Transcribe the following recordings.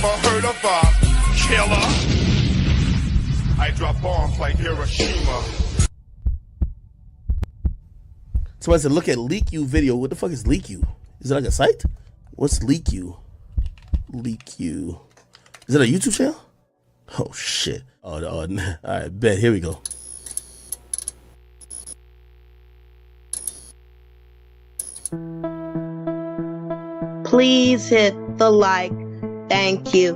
Ever heard of a killer? I drop bombs like Hiroshima. Somebody said, look at LeakYou video. What the fuck is LeakYou? Is it like a site? What's LeakYou? LeakYou. Is it a YouTube channel? Oh, shit. Oh, all right, bet. Here we go. Please hit the like. Thank you.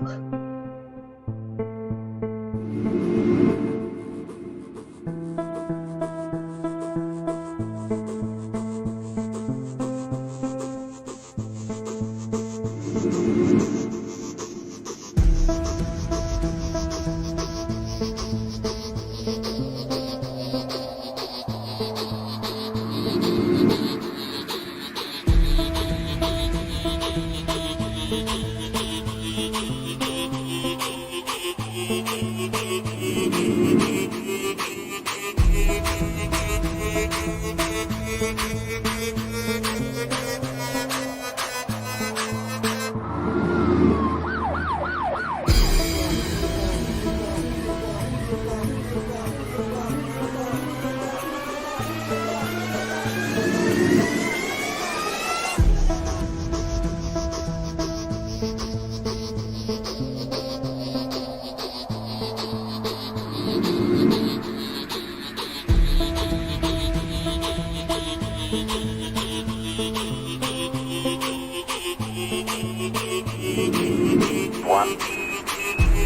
One,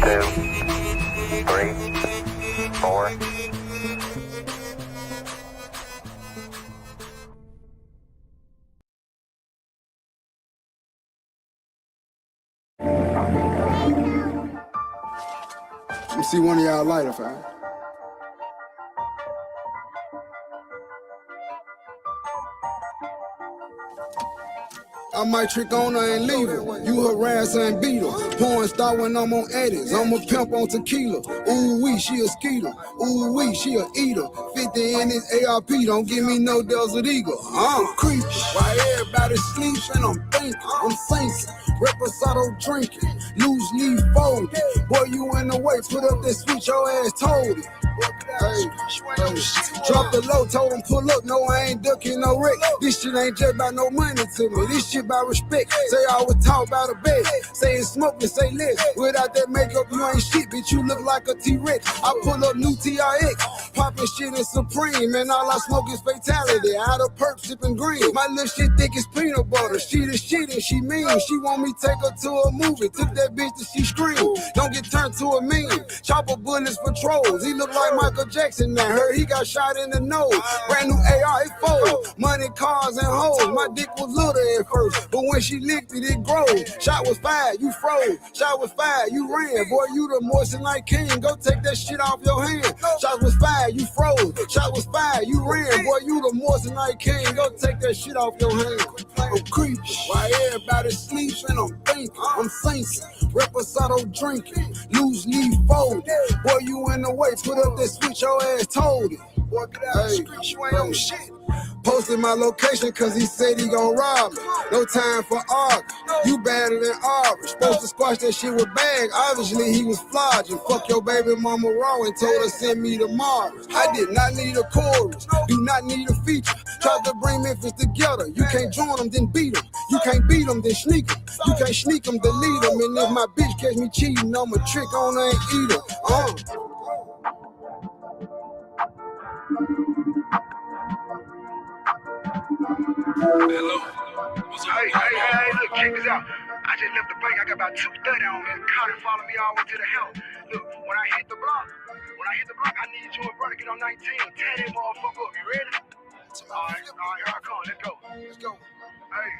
two, three, four. Let me see one of y'all lighter, fam. I might trick on her and leave her. You harass her and beat her. Porn star when I'm on edits. I'm a pimp on tequila. Ooh wee, she a skeeter. Ooh wee, she a eater. 50 in this ARP, don't give me no Desert Eagle. I'm creepy. While everybody sleeps and I'm thinking. I'm thinking. Reposado drinking. Loose leaf folded. Boy, you in the way. Put up that switch, your ass told it. Hey, drop the low, told him pull up. No, I ain't ducking no wreck. This shit ain't just about no money to me. This shit about respect. Say I would talk about a bed. Saying smoke and say less. Without that makeup, you ain't shit, bitch. You look like a T-Rex. I pull up new TRX. Popping shit is supreme. And all I smoke is fatality. Out of perp, sipping green. My little shit thick as peanut butter. She the shit and she mean. She want me take her to a movie. Took that bitch till she scream. Don't get turned to a meme. Chopper bullets for trolls. He look like Michael Jackson now. Heard he got shot in the nose. Brand new AR, it fold. Money, cars, and hoes. My dick was little at first, but when she licked it, it grows. Shot was fired, you froze. Shot was fired, you ran. Boy, you the moissanite king. Go take that shit off your hand. Shot was fired, you froze. Shot was fired, you ran. Boy, you the moissanite king. Go take that shit off your hand. I'm creeping. While everybody sleeps and I'm thinking. I'm thinking. Reposado drinking. Loose leaf folded. Boy, you in the way. Put up that switch, your ass told it. Boy, get out the street, you ain't on shit. Posted my location cause he said he gon' rob me. No time for art. You badder than Aubrey. Supposed to squash that shit with bag. Obviously he was flogging. Fuck your baby mama raw and told her send me to Mars. I did not need a chorus. Do not need a feature. Tried to bring Memphis together. You can't join them, then beat them. You can't beat them, then sneak them. You can't sneak them, delete them. And if my bitch catch me cheating, I'm a trick on her and eat her. Hello. Hey, look, check this out. I just left the bank. I got about 230 on me. Car and follow me all the way to the house. Look, when I hit the block, I need you and brother get on 19. Tear that motherfucker up. You ready? All right, here I come. Let's go. Hey.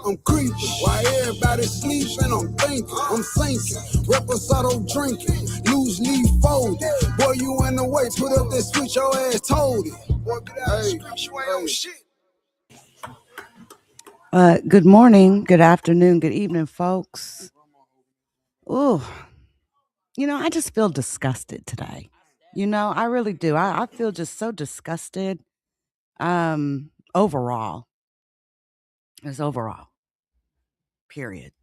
I'm creeping. While everybody sleeps and I'm thinking. I'm thinking. Reposado drinking. Loose leaf folded. Boy, you in the way. Put up that switch, your ass told it. Boy, get out the street. You ain't on shit. Good morning, good afternoon, good evening, folks. Ooh, I just feel disgusted today. I really do. I feel just so disgusted. Overall. Period.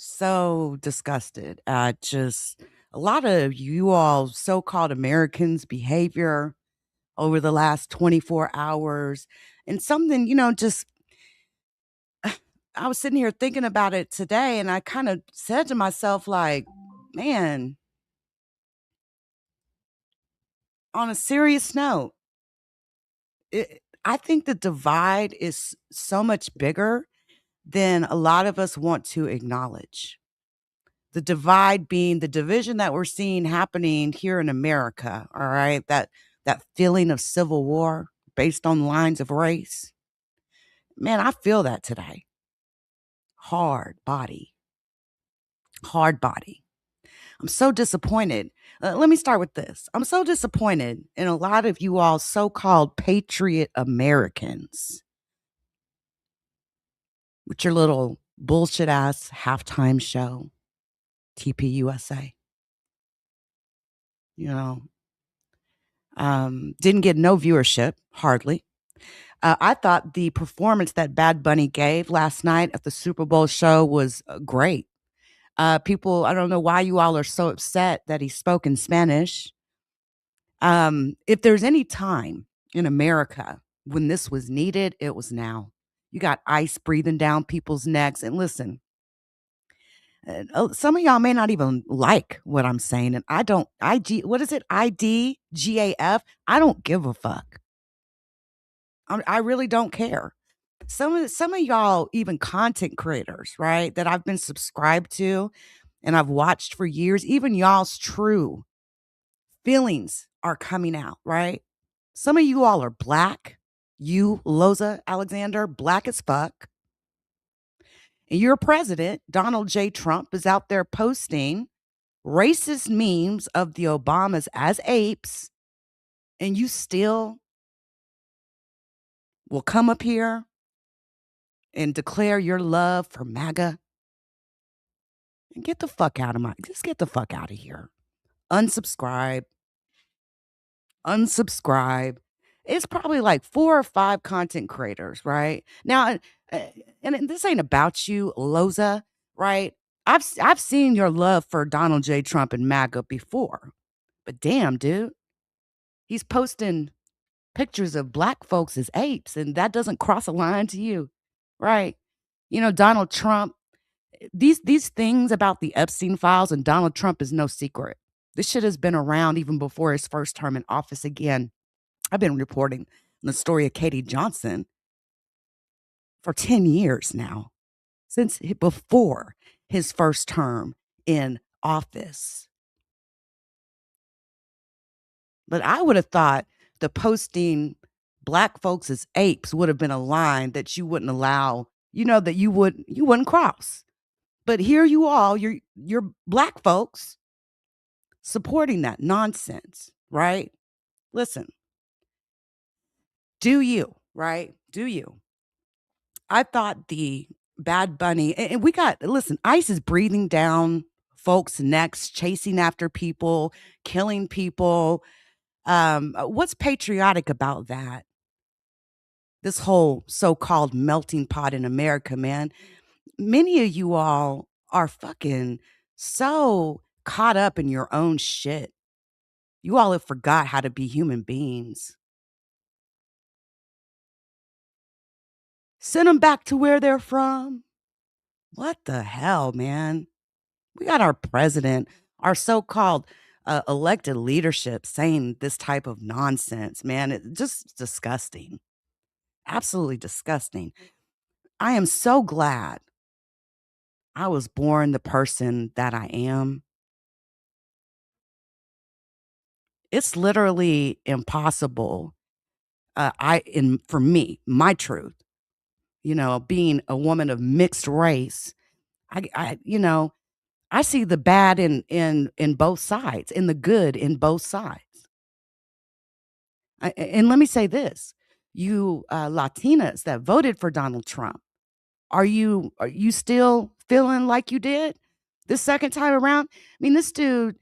So disgusted at just a lot of you all so-called Americans' behavior over the last 24 hours. And something, just I was sitting here thinking about it today and I kind of said to myself, like, man, on a serious note, I think the divide is so much bigger than a lot of us want to acknowledge. The divide being the division that we're seeing happening here in America, all right? That feeling of civil war based on lines of race. Man, I feel that today. Hard body. Hard body. I'm so disappointed. Let me start with this. I'm so disappointed in a lot of you all so-called patriot Americans with your little bullshit ass halftime show, TPUSA. You know, didn't get no viewership, hardly. I thought the performance that Bad Bunny gave last night at the Super Bowl show was great. People, I don't know why you all are so upset that he spoke in Spanish. If there's any time in America when this was needed, it was now. You got ice breathing down people's necks. And listen, some of y'all may not even like what I'm saying. And I don't, what is it? IDGAF? I don't give a fuck. I really don't care. Some of y'all, even content creators, right, that I've been subscribed to and I've watched for years, even y'all's true feelings are coming out, right? Some of you all are black. You, Loza Alexander, black as fuck. And your president, Donald J. Trump, is out there posting racist memes of the Obamas as apes, and you still will come up here and declare your love for MAGA. And get the fuck out of just get the fuck out of here. Unsubscribe. Unsubscribe. It's probably like 4 or 5 content creators, right? Now, and this ain't about you, Loza, right? I've seen your love for Donald J. Trump and MAGA before. But damn, dude. He's posting pictures of black folks as apes, and that doesn't cross a line to you, right? Donald Trump, these things about the Epstein files and Donald Trump is no secret. This shit has been around even before his first term in office. Again, I've been reporting the story of Katie Johnson for 10 years now, since before his first term in office. But I would have thought the posting black folks as apes would have been a line that you wouldn't allow, that you wouldn't cross. But here you all, you're black folks supporting that nonsense, right? Listen, do you, right? Do you? I thought the Bad Bunny, and listen, ICE is breathing down folks' necks, chasing after people, killing people. What's patriotic about that? This whole so-called melting pot in America, man. Many of you all are fucking so caught up in your own shit. You all have forgot how to be human beings. Send them back to where they're from. What the hell, man? We got our president, our so-called elected leadership saying this type of nonsense, man. It's just disgusting. Absolutely disgusting. I am so glad I was born the person that I am. It's literally impossible. For me, my truth, being a woman of mixed race, I see the bad in both sides, in the good in both sides. And let me say this: you Latinas that voted for Donald Trump, are you still feeling like you did this second time around? I mean, this dude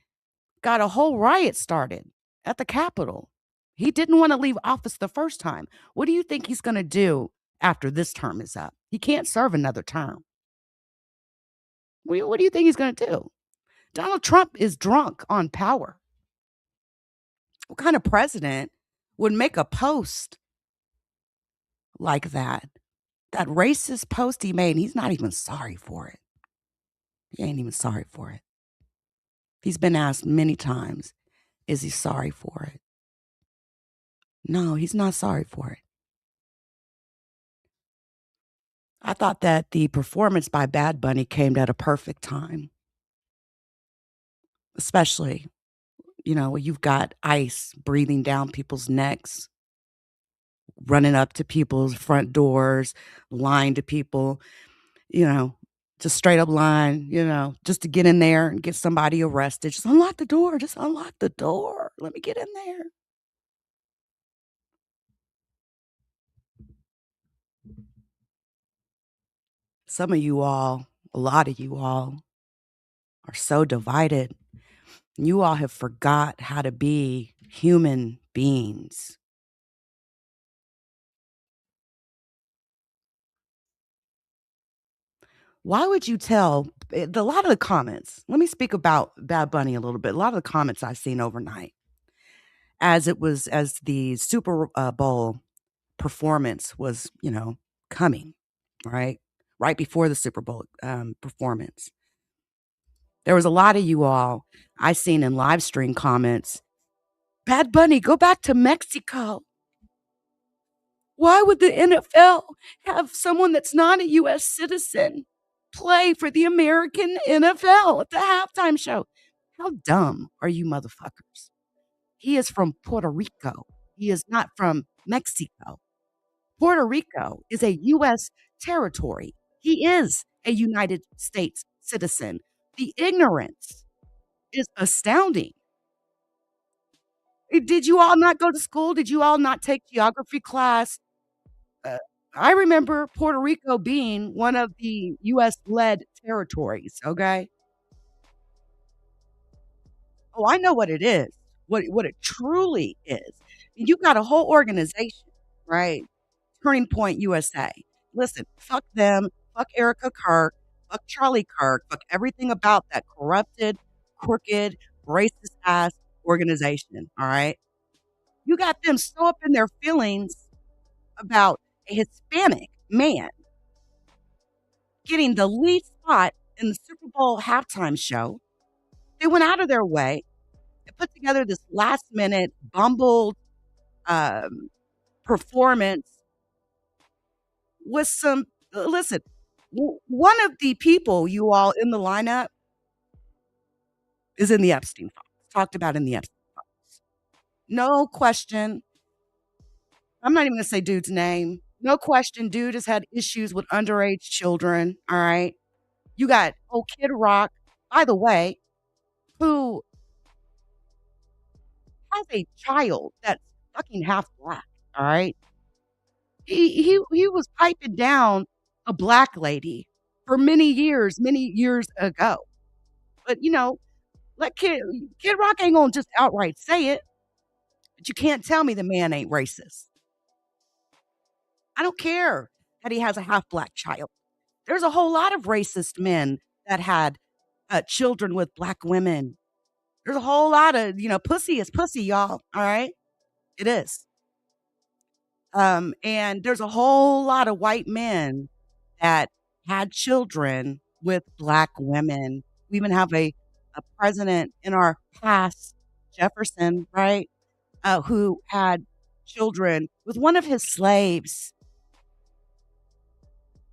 got a whole riot started at the Capitol. He didn't want to leave office the first time. What do you think he's going to do after this term is up? He can't serve another term. What do you think he's going to do? Donald Trump is drunk on power. What kind of president would make a post like that? That racist post he made, and he's not even sorry for it. He ain't even sorry for it. He's been asked many times, is he sorry for it? No, he's not sorry for it. I thought that the performance by Bad Bunny came at a perfect time. Especially, you've got ice breathing down people's necks, running up to people's front doors, lying to people, just straight up lying, just to get in there and get somebody arrested. Just unlock the door. Just unlock the door. Let me get in there. Some of you all, a lot of you all, are so divided. You all have forgot how to be human beings. Why would you tell a lot of the comments? Let me speak about Bad Bunny a little bit. A lot of the comments I've seen overnight as the Super Bowl performance was, coming, right? Right before the Super Bowl performance. There was a lot of you all I seen in live stream comments. Bad Bunny, go back to Mexico. Why would the NFL have someone that's not a U.S. citizen play for the American NFL at the halftime show? How dumb are you motherfuckers? He is from Puerto Rico. He is not from Mexico. Puerto Rico is a U.S. territory. He is a United States citizen. The ignorance is astounding. Did you all not go to school? Did you all not take geography class? I remember Puerto Rico being one of the U.S.-led territories, okay? Oh, I know what it is, what it truly is. And you got a whole organization, right? Turning Point USA. Listen, fuck them, fuck Erika Kirk, fuck Charlie Kirk, fuck everything about that corrupted, crooked, racist-ass organization, all right? You got them so up in their feelings about a Hispanic man getting the lead spot in the Super Bowl halftime show. They went out of their way and put together this last-minute, bumbled performance with some listen, one of the people you all in the lineup is in the Epstein files, talked about in the Epstein files. No question. I'm not even going to say dude's name. No question, dude has had issues with underage children, all right? You got Kid Rock, by the way, who has a child that's fucking half black, all right? He was piping down a black lady for many years ago. But, let Kid Rock ain't gonna just outright say it. But you can't tell me the man ain't racist. I don't care that he has a half black child. There's a whole lot of racist men that had children with black women. There's a whole lot of, pussy is pussy, y'all. All right? It is. And there's a whole lot of white men that had children with black women. We even have a president in our past, Jefferson, right? Who had children with one of his slaves,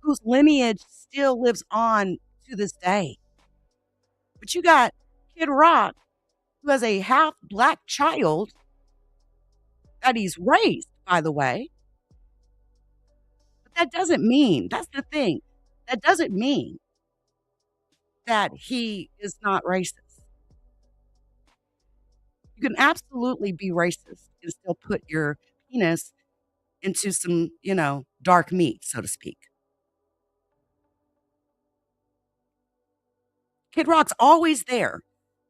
whose lineage still lives on to this day. But you got Kid Rock, who has a half black child that he's raised, by the way. But that doesn't mean, that's the thing, that doesn't mean that he is not racist. You can absolutely be racist and still put your penis into some, dark meat, so to speak. Kid Rock's always there,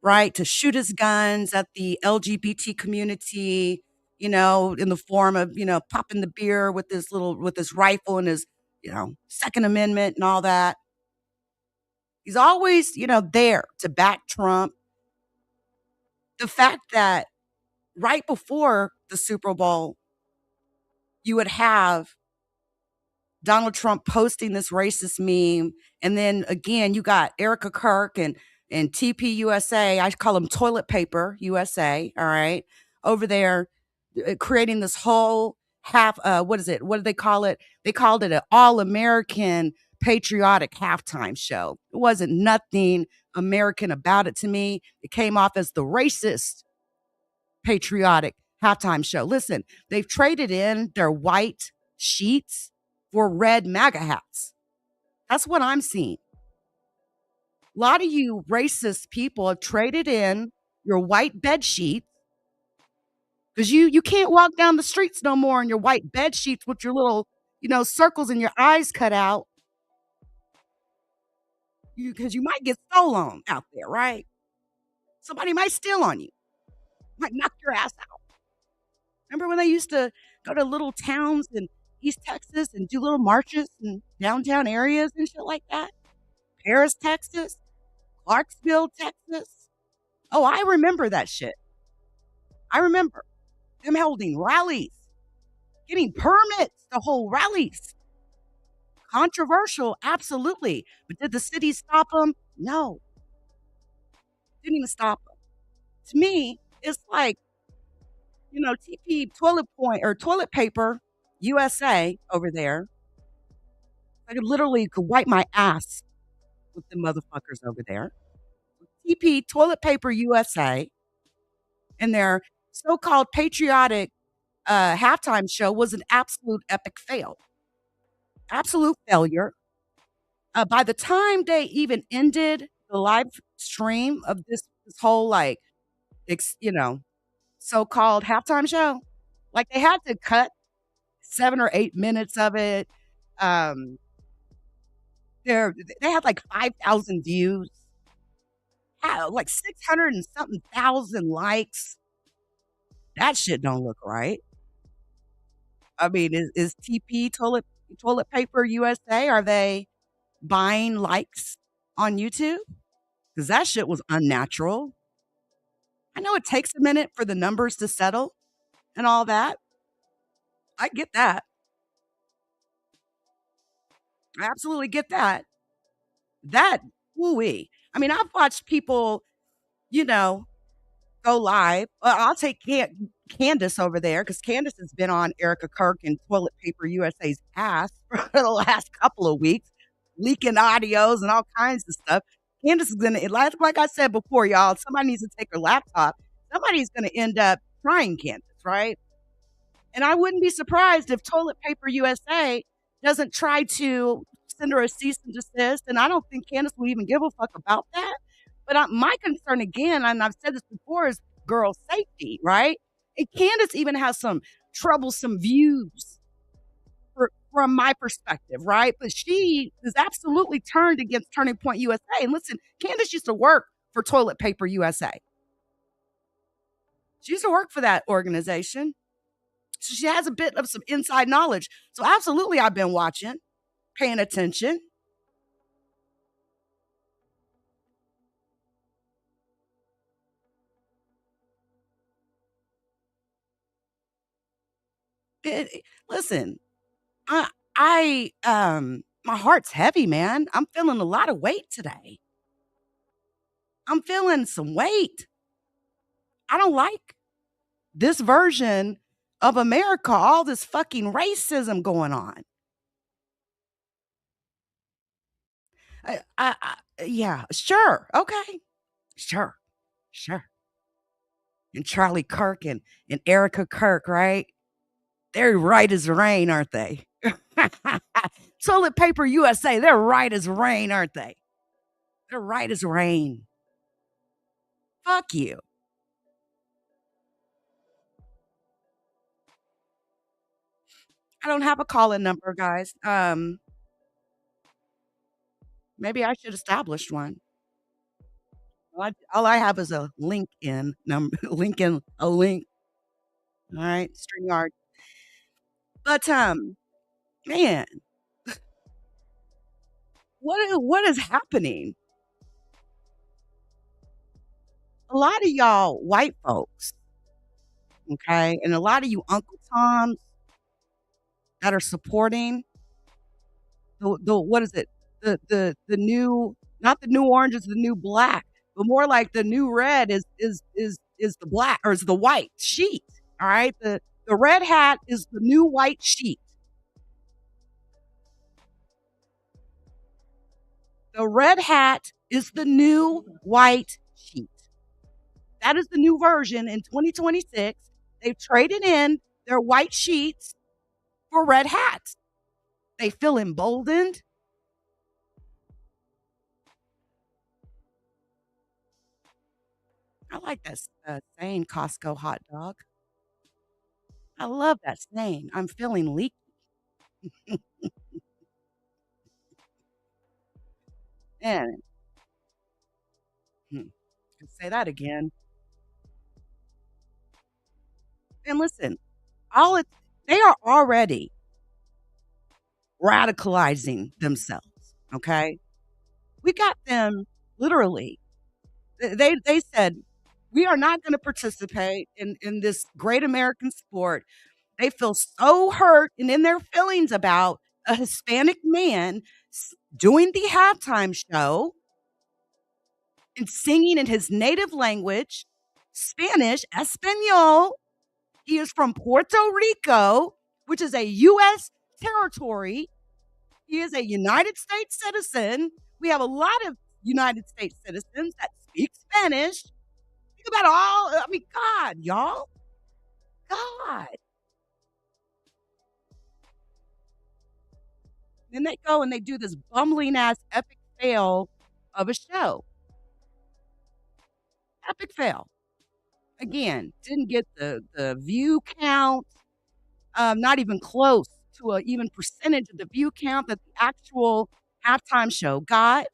right, to shoot his guns at the LGBT community, in the form of, popping the beer with his rifle and his, Second Amendment and all that. He's always, there to back Trump. The fact that right before the Super Bowl, you would have Donald Trump posting this racist meme. And then again, you got Erika Kirk and TPUSA. I call them Toilet Paper USA. All right. Over there creating this whole what is it? What do they call it? They called it an all American patriotic halftime show. It wasn't nothing American about it to me. It came off as the racist patriotic halftime show. Listen, they've traded in their white sheets for red MAGA hats. That's what I'm seeing. A lot of you racist people have traded in your white bed sheets because you can't walk down the streets no more in your white bed sheets with your little, circles and your eyes cut out. Because you might get stolen out there, right? Somebody might steal on you, might knock your ass out. Remember when they used to go to little towns in East Texas and do little marches in downtown areas and shit like that? Paris, Texas, Clarksville, Texas. Oh, I remember that shit. I remember them holding rallies, getting permits to hold rallies. Controversial, absolutely. But did the city stop them? No. Didn't even stop them. To me, it's like, TP toilet paper USA over there. I could wipe my ass with the motherfuckers over there. TP Toilet Paper USA and their so-called patriotic halftime show was an absolute epic fail. Absolute failure. By the time they even ended the live stream of this whole so-called halftime show, like they had to cut 7 or 8 minutes of it. They had like 5,000 views, like 600 and something thousand likes. That shit don't look right. I mean, is TP toilet paper USA? Are they buying likes on YouTube? Because that shit was unnatural. I know it takes a minute for the numbers to settle and all that. I get that. I absolutely get that. That, woo-wee. I mean, I've watched people, go live. I'll take Candace over there because Candace has been on Erika Kirk and Toilet Paper USA's ass for the last couple of weeks, leaking audios and all kinds of stuff. Candace is going to, like I said before, y'all, somebody needs to take her laptop. Somebody's going to end up trying Candace, right? And I wouldn't be surprised if Toilet Paper USA doesn't try to send her a cease and desist. And I don't think Candace will even give a fuck about that. But my concern again, and I've said this before, is girl safety, right? And Candace even has some troublesome views from my perspective, right? But she is absolutely turned against Turning Point USA. And listen, Candace used to work for Toilet Paper USA. She used to work for that organization. So she has a bit of some inside knowledge. So absolutely, I've been watching, paying attention. Listen, my heart's heavy, man. I'm feeling a lot of weight today. I'm feeling some weight. I don't like this version of America, all this fucking racism going on. Yeah, sure. Okay. Sure. And Charlie Kirk and Erika Kirk, right? They're right as rain, aren't they? Toilet Paper USA, they're right as rain, aren't they? They're right as rain. Fuck you. I don't have a call-in number, guys. Maybe I should establish one. All I have is a LinkedIn number, a link. All right, StreamYard. But man, what is happening? a lot of y'all white folks, okay, and a lot of you Uncle Toms that are supporting the what is it? The new, not the new orange is the new black, but more like the new red is the black, or is the white sheet. All right. The red hat is the new white sheet. The red hat is the new white sheet. That is the new version in 2026. They've traded in their white sheets for red hats. They feel emboldened. I like that saying, Costco hot dog. I love that saying. I'm feeling leaky. And say that again. And listen, they are already radicalizing themselves. Okay, we got them literally. They said we are not going to participate in this great American sport. They feel so hurt and in their feelings about a Hispanic man doing the halftime show and singing in his native language, Spanish, Espanol. He is from Puerto Rico, which is a U.S. territory. He is a United States citizen. We have a lot of United States citizens that speak Spanish. Think about God, y'all. God. Then they go and they do this bumbling ass epic fail of a show. Epic fail. Again, didn't get the view count, not even close to a even percentage of the view count that the actual halftime show got.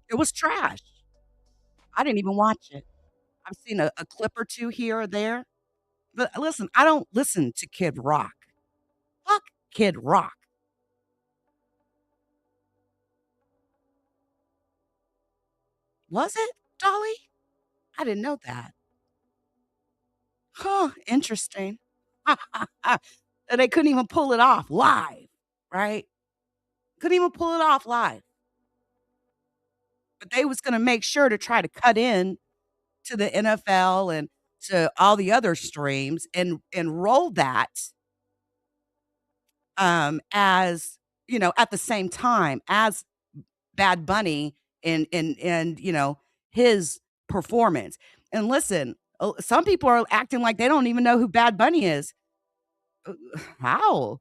It was trash. I didn't even watch it. I've seen a clip or two here or there. But listen, I don't listen to Kid Rock. Fuck Kid Rock. Was it, Dolly? I didn't know that. Huh, interesting. And they couldn't even pull it off live, right? Couldn't even pull it off live. But they was going to make sure to try to cut in to the NFL and to all the other streams and roll that as, at the same time as Bad Bunny and his performance. And listen, some people are acting like they don't even know who Bad Bunny is. How?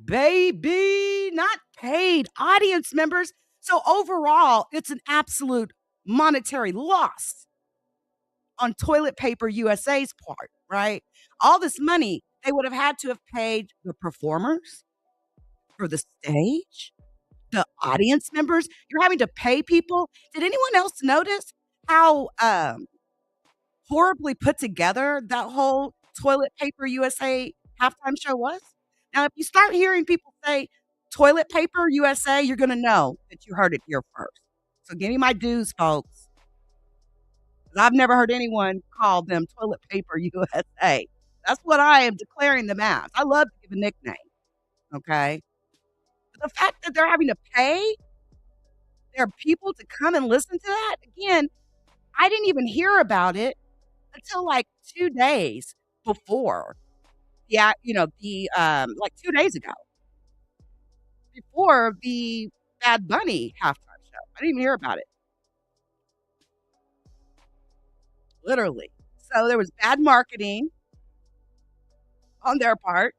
Baby, not paid audience members. So overall, it's an absolute monetary loss on Toilet Paper USA's part, right? All this money they would have had to have paid the performers for the stage, the audience members. You're having to pay people. Did anyone else notice how horribly put together that whole Toilet Paper USA halftime show was? Now, if you start hearing people say Toilet Paper USA, you're going to know that you heard it here first. So give me my dues, folks. I've never heard anyone call them Toilet Paper USA. That's what I am declaring them as. I love to give a nickname, okay? But the fact that they're having to pay their people to come and listen to that, again, I didn't even hear about it until like 2 days before. Yeah, like 2 days ago, before the Bad Bunny halftime show. I didn't even hear about it. Literally. So there was bad marketing on their part.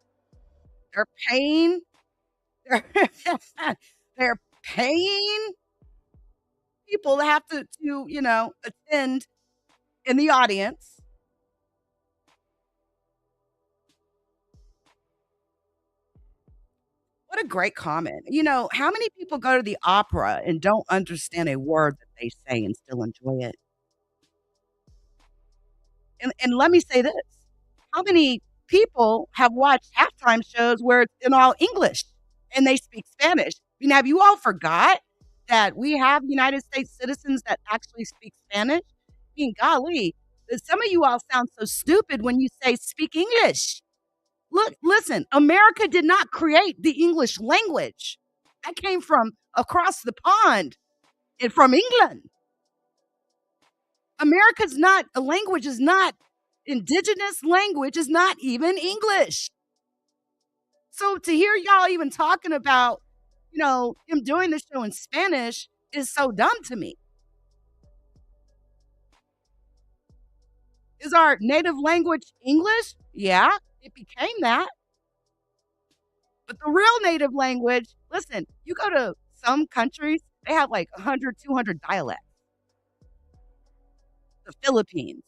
They're paying. They're paying people to have to attend in the audience. What a great comment. How many people go to the opera and don't understand a word that they say and still enjoy it? And let me say this. How many people have watched halftime shows where it's in all English and they speak Spanish. I mean, have you all forgot that we have United States citizens that actually speak Spanish? I mean, golly, some of you all sound so stupid when you say speak English. Look, listen, America did not create the English language. That came from across the pond and from England. America's not, a language is not, indigenous language is not even English. So to hear y'all even talking about, him doing the show in Spanish is so dumb to me. Is our native language English? Yeah, it became that. But the real native language, listen, you go to some countries, they have like 100, 200 dialects. The Philippines,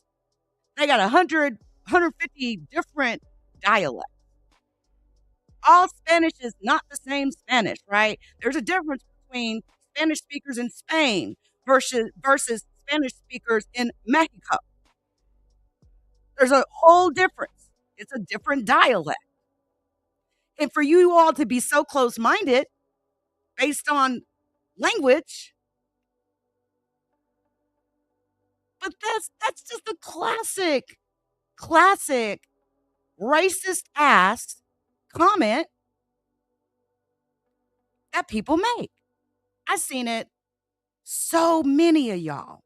they got 100, 150 different dialects. All Spanish is not the same Spanish, right? There's a difference between Spanish speakers in Spain versus Spanish speakers in Mexico. There's a whole difference. It's a different dialect. And for you all to be so close-minded based on language, but that's just a classic racist ass comment that people make. I've seen it. So many of y'all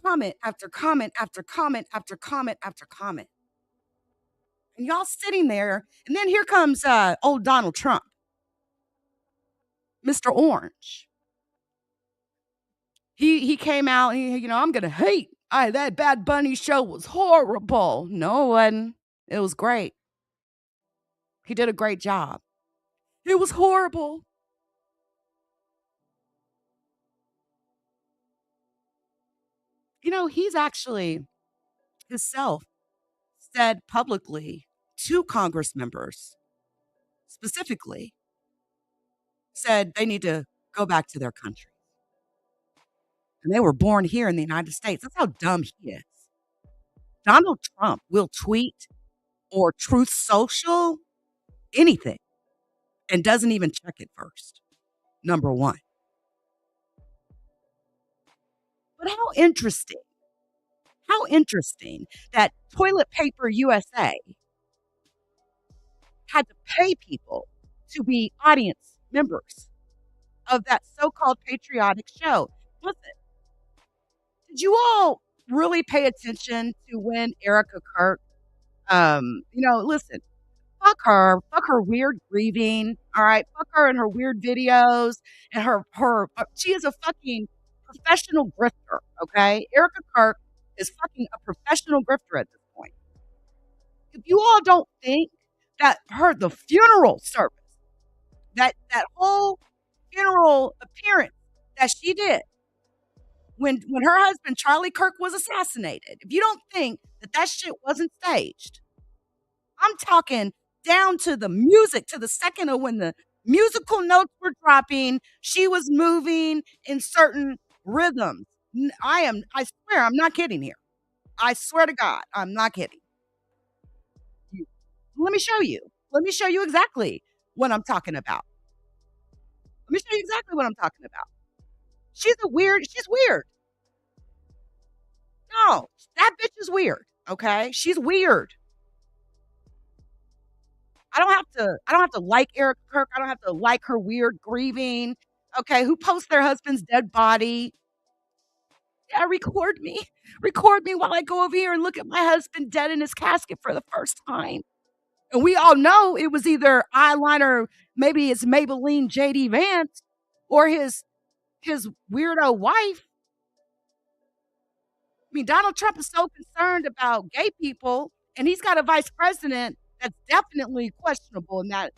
comment after comment after comment after comment after comment. And y'all sitting there, and then here comes old Donald Trump, Mr. Orange. He came out, and I'm gonna hate. That Bad Bunny show was horrible. No, it wasn't. It was great. He did a great job. It was horrible. He's actually himself said publicly to Congress members, specifically, said they need to go back to their country. And they were born here in the United States. That's how dumb he is. Donald Trump will tweet or Truth Social anything and doesn't even check it first. Number one. But how interesting that Toilet Paper USA had to pay people to be audience members of that so-called patriotic show. Listen, did you all really pay attention to when Erika Kirk, listen, fuck her weird grieving, all right? Fuck her and her weird videos and she is a fucking professional grifter, okay? Erika Kirk is fucking a professional grifter at this point. If you all don't think that the funeral service, that whole funeral appearance that she did when her husband Charlie Kirk was assassinated, if you don't think that shit wasn't staged, I'm talking down to the music, to the second of when the musical notes were dropping, she was moving in certain rhythms. I swear, I'm not kidding here. I swear to God, I'm not kidding. Let me show you. Let me show you exactly what I'm talking about. Let me show you exactly what I'm talking about. She's weird. No, that bitch is weird. Okay? She's weird. I don't have to like Erika Kirk. I don't have to like her weird grieving. Okay, who posts their husband's dead body? Yeah, record me. Record me while I go over here and look at my husband dead in his casket for the first time. And we all know it was either eyeliner, maybe it's Maybelline JD Vance, or his weirdo wife. I mean, Donald Trump is so concerned about gay people, and he's got a vice president that's definitely questionable in that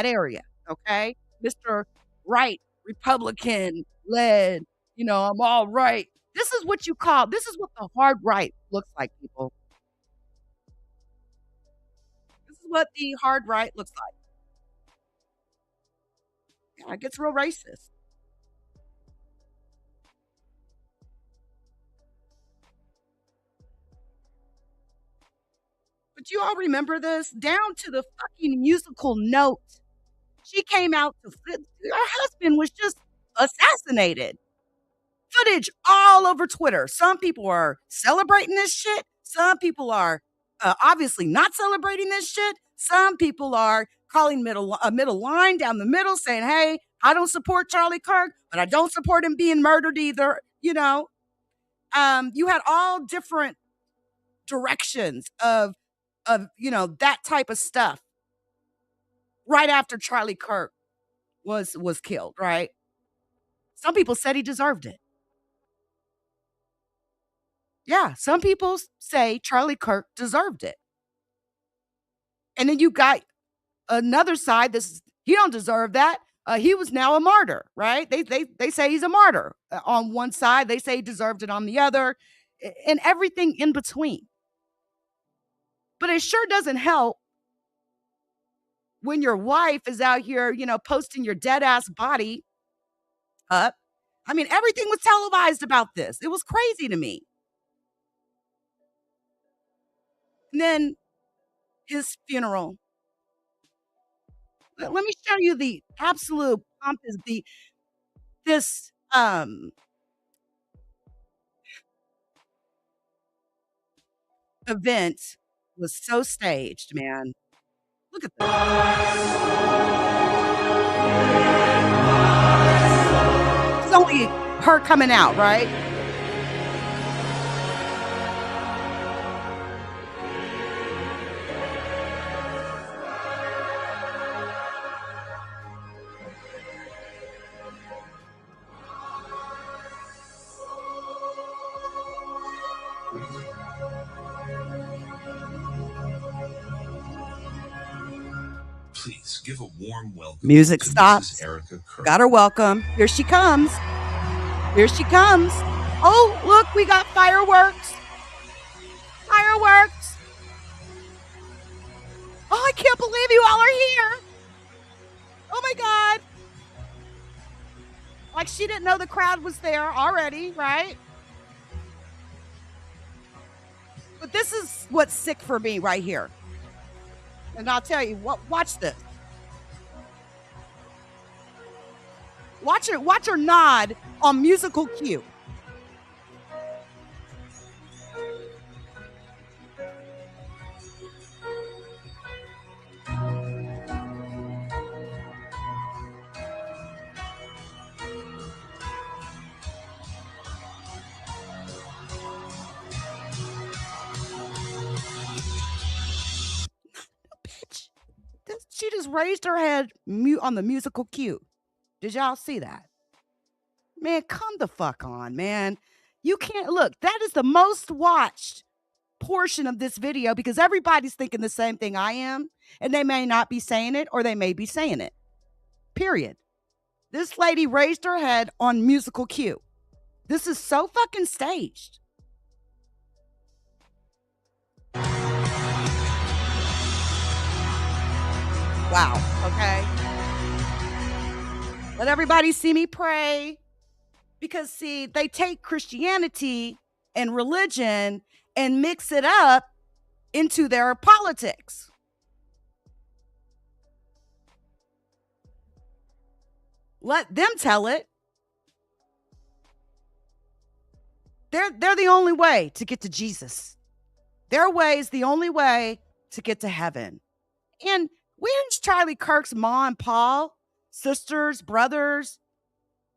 area. Okay, Mr. Right, Republican led. I'm all right. This is what the hard right looks like, people. This is what the hard right looks like. Yeah, it gets real racist. But you all remember this? Down to the fucking musical note She came out to her husband was just assassinated. Footage all over Twitter. Some people are celebrating this shit. Some people are obviously not celebrating this shit. Some people are calling a middle line down the middle saying, hey, I don't support Charlie Kirk, but I don't support him being murdered either. You know, you had all different directions of that type of stuff right after Charlie Kirk was killed, right? Some people said he deserved it. Yeah, some people say Charlie Kirk deserved it. And then you got another side that's he don't deserve that. He was now a martyr, right? They say he's a martyr. On one side, they say he deserved it on the other, and everything in between. But it sure doesn't help when your wife is out here, posting your dead ass body up. I mean, everything was televised about this. It was crazy to me. And then his funeral. Let me show you the absolute pompous, this event was so staged, man. Look at this. It's only her coming out, right? Please give a warm welcome. Music to stops. Mrs. Erika Kirk. Got her welcome. Here she comes. Here she comes. Oh, look, we got fireworks. Fireworks. Oh, I can't believe you all are here. Oh my God. Like she didn't know the crowd was there already, right? But this is what's sick for me right here. And I'll tell you what, watch this. Watch her nod on musical cue. Bitch. She just raised her head on the musical cue. Did y'all see that? Man, come the fuck on, man. You can't look. That is the most watched portion of this video because everybody's thinking the same thing I am, and they may not be saying it or they may be saying it. Period. This lady raised her head on musical cue. This is so fucking staged. Wow. Okay. Let everybody see me pray. Because, see, they take Christianity and religion and mix it up into their politics. Let them tell it. They're the only way to get to Jesus. Their way is the only way to get to heaven. And where's Charlie Kirk's mom and pa, sisters, brothers?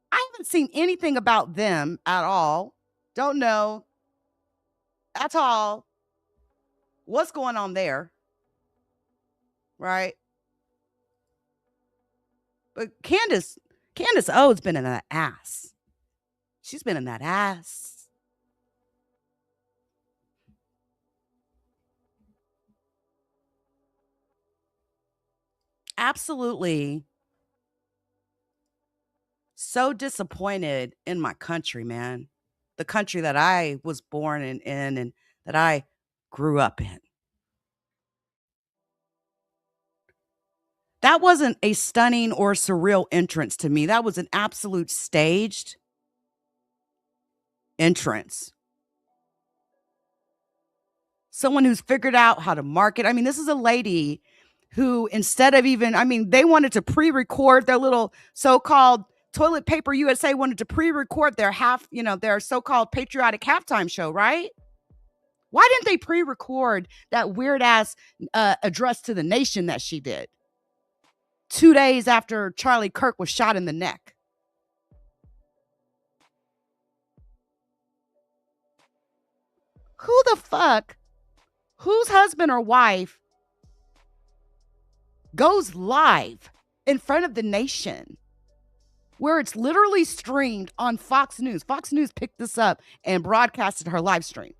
I haven't seen anything about them at all. Don't know at all what's going on there. Right? But Candace O's been in that ass. She's been in that ass. Absolutely. So disappointed in my country, man. The country that I was born in and that I grew up in. That wasn't a stunning or surreal entrance to me. That was an absolute staged entrance. Someone who's figured out how to market. I mean, this is a lady who instead of even, I mean, they wanted to pre-record their little so-called Toilet Paper USA wanted to pre-record their their so-called patriotic halftime show, right? Why didn't they pre-record that weird-ass address to the nation that she did 2 days after Charlie Kirk was shot in the neck? Who the fuck, whose husband or wife goes live in front of the nation where it's literally streamed on Fox News? Fox News picked this up and broadcasted her live stream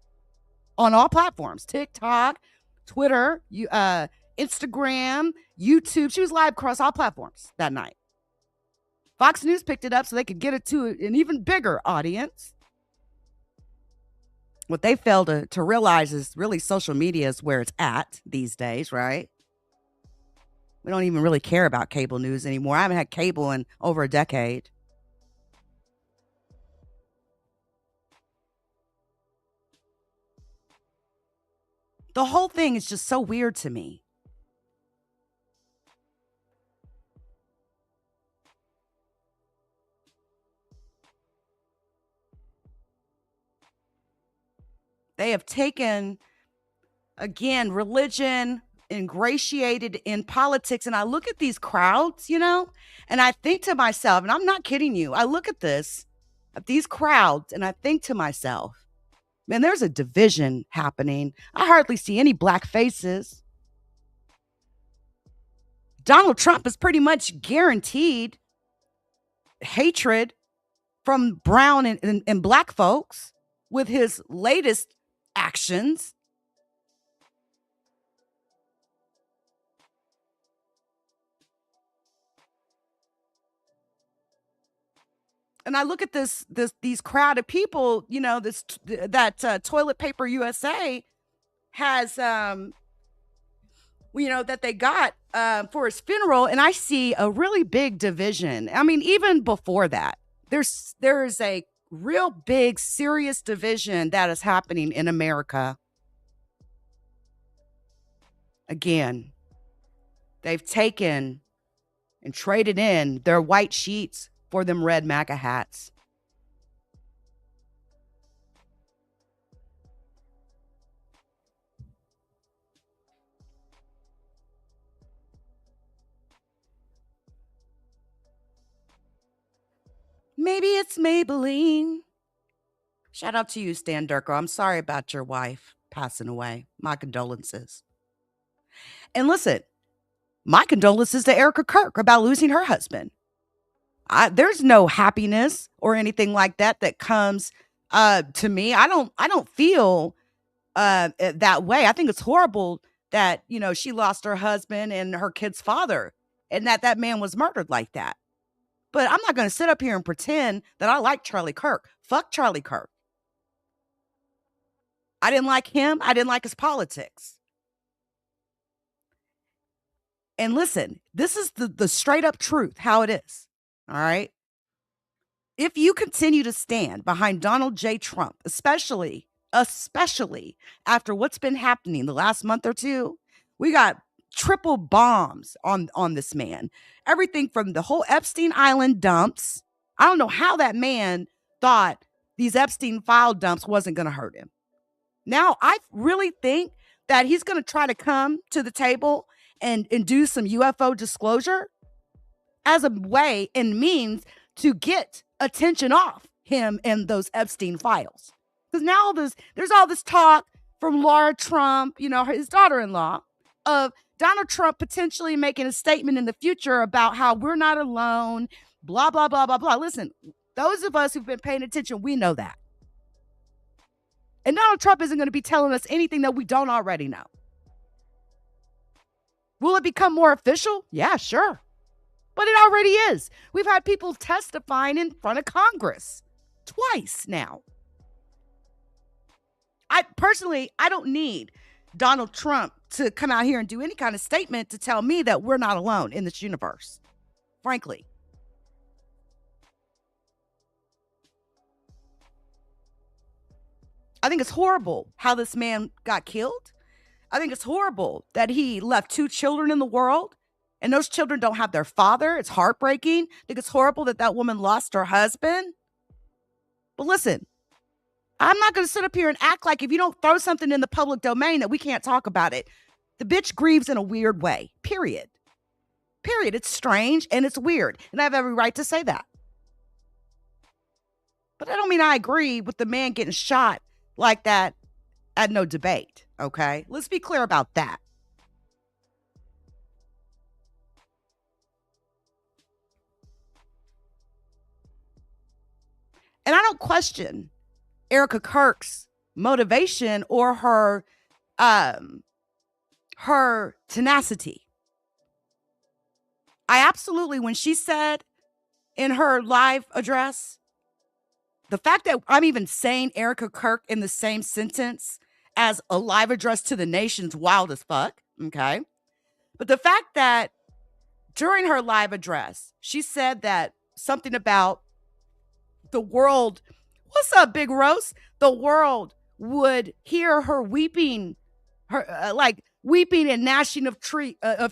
on all platforms, TikTok, Twitter, Instagram, YouTube. She was live across all platforms that night. Fox News picked it up so they could get it to an even bigger audience. What they fail to realize is really social media is where it's at these days, right? We don't even really care about cable news anymore. I haven't had cable in over a decade. The whole thing is just so weird to me. They have taken, again, religion, ingratiated in politics. And I look at these crowds, and I think to myself, and I'm not kidding you, I look at these crowds, and I think to myself, man, there's a division happening. I hardly see any black faces. Donald Trump is pretty much guaranteed hatred from brown and black folks with his latest actions. And I look at these crowd of people, that Toilet Paper USA has, that they got for his funeral, and I see a really big division. I mean, even before that, there's a real big, serious division that is happening in America. Again, they've taken and traded in their white sheets for them red MAGA hats. Maybe it's Maybelline. Shout out to you, Stan Durko. I'm sorry about your wife passing away. My condolences. And listen, my condolences to Erika Kirk about losing her husband. There's no happiness or anything like that comes to me. I don't feel that way. I think it's horrible that, she lost her husband and her kid's father, and that man was murdered like that. But I'm not going to sit up here and pretend that I like Charlie Kirk. Fuck Charlie Kirk. I didn't like him. I didn't like his politics. And listen, this is the straight up truth, how it is. All right. If you continue to stand behind Donald J. Trump, especially after what's been happening the last month or two, we got triple bombs on this man. Everything from the whole Epstein Island dumps. I don't know how that man thought these Epstein file dumps wasn't going to hurt him. Now, I really think that he's going to try to come to the table and do some UFO disclosure as a way and means to get attention off him and those Epstein files. Because now there's all this talk from Laura Trump, his daughter-in-law, of Donald Trump potentially making a statement in the future about how we're not alone, blah, blah, blah, blah, blah. Listen, those of us who've been paying attention, we know that. And Donald Trump isn't going to be telling us anything that we don't already know. Will it become more official? Yeah, sure. But it already is. We've had people testifying in front of Congress twice now. I don't need Donald Trump to come out here and do any kind of statement to tell me that we're not alone in this universe. Frankly. I think it's horrible how this man got killed. I think it's horrible that he left 2 children in the world and those children don't have their father. It's heartbreaking. I think it's horrible that that woman lost her husband. But listen, I'm not going to sit up here and act like if you don't throw something in the public domain that we can't talk about it. The bitch grieves in a weird way, period. Period. It's strange and it's weird. And I have every right to say that. But I don't mean I agree with the man getting shot like that at no debate, okay? Let's be clear about that. And I don't question Erika Kirk's motivation or her tenacity. I absolutely, when she said in her live address, the fact that I'm even saying Erika Kirk in the same sentence as a live address to the nation's wild as fuck, okay? But the fact that during her live address, she said that something about the world, what's up, Big Rose? The world would hear her weeping, her like weeping and gnashing of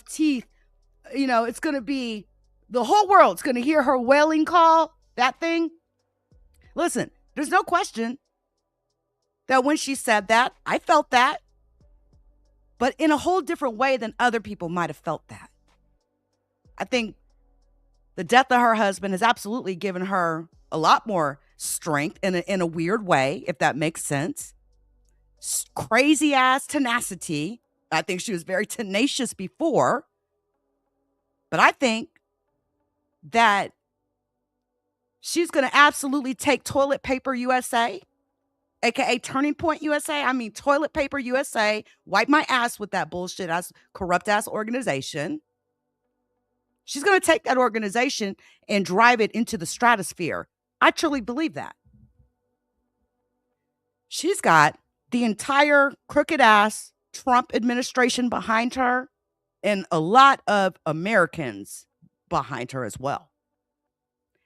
teeth. You know, it's going to be, the whole world's going to hear her wailing call, that thing. Listen, there's no question that when she said that, I felt that, but in a whole different way than other people might have felt that. I think the death of her husband has absolutely given her a lot more strength in a weird way, if that makes sense. Crazy ass tenacity. I think she was very tenacious before, but I think that she's going to absolutely take Toilet Paper USA, aka Turning Point USA. I mean, Toilet Paper USA, wipe my ass with that bullshit ass, corrupt ass organization. She's going to take that organization and drive it into the stratosphere. I truly believe that. She's got the entire crooked ass Trump administration behind her and a lot of Americans behind her as well.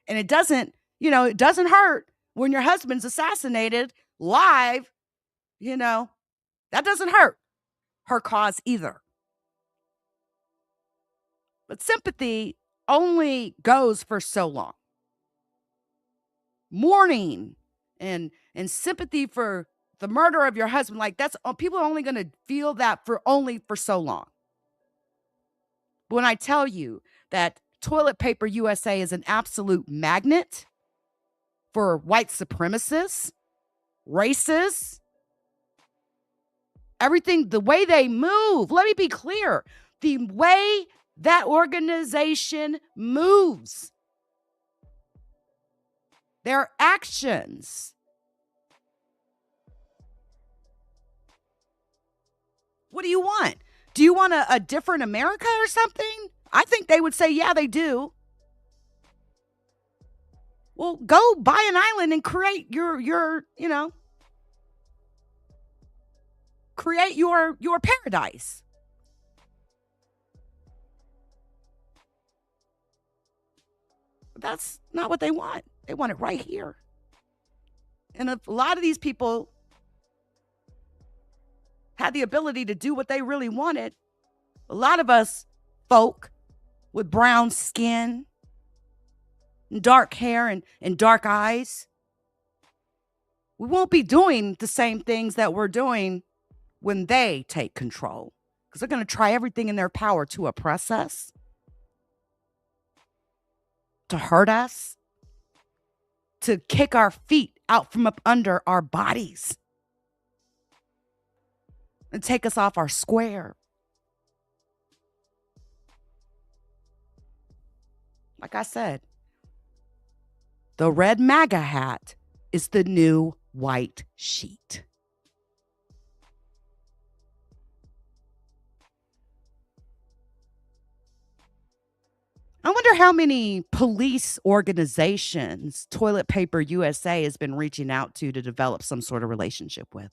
And it doesn't, it doesn't hurt when your husband's assassinated live, that doesn't hurt her cause either. But sympathy only goes for so long. Mourning and sympathy for the murder of your husband, like that's, people are only going to feel that for so long. But when I tell you that Toilet Paper USA is an absolute magnet for white supremacists, racists, everything, the way they move, let me be clear, the way that organization moves, their actions. What do you want? Do you want a different America or something? I think they would say, yeah, they do. Well, go buy an island and create create your paradise. But that's not what they want. They want it right here. And a lot of these people had the ability to do what they really wanted. A lot of us folk with brown skin, and dark hair, and dark eyes, we won't be doing the same things that we're doing when they take control. Because they're going to try everything in their power to oppress us, to hurt us, to kick our feet out from up under our bodies, and take us off our square. Like I said, the red MAGA hat is the new white sheet. I wonder how many police organizations Toilet Paper USA has been reaching out to develop some sort of relationship with.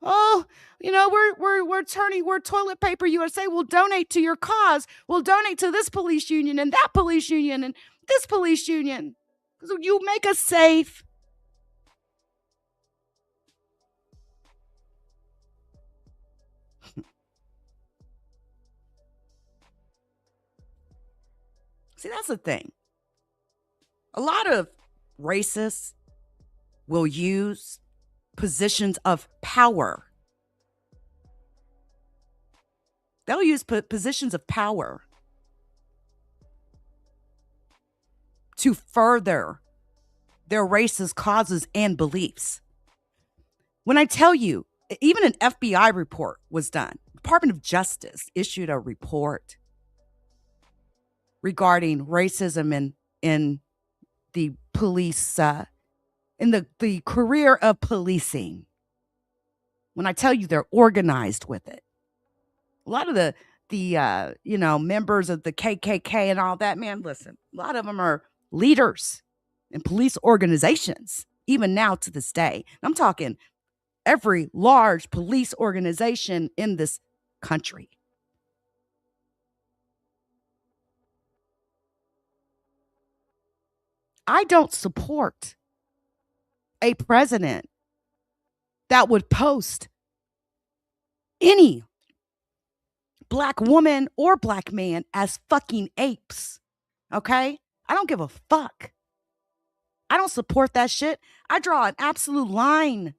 Oh, we're Toilet Paper USA. We'll donate to your cause. We'll donate to this police union and that police union and this police union. So you make us safe. See, that's the thing. A lot of racists will use positions of power. They'll use positions of power to further their racist causes and beliefs. When I tell you, even an FBI report was done. Department of Justice issued a report regarding racism in the police, in the career of policing. When I tell you they're organized with it. A lot of the members of the KKK and all that, man, listen, a lot of them are leaders in police organizations, even now to this day. I'm talking every large police organization in this country. I don't support a president that would post any black woman or black man as fucking apes. Okay? I don't give a fuck. I don't support that shit. I draw an absolute line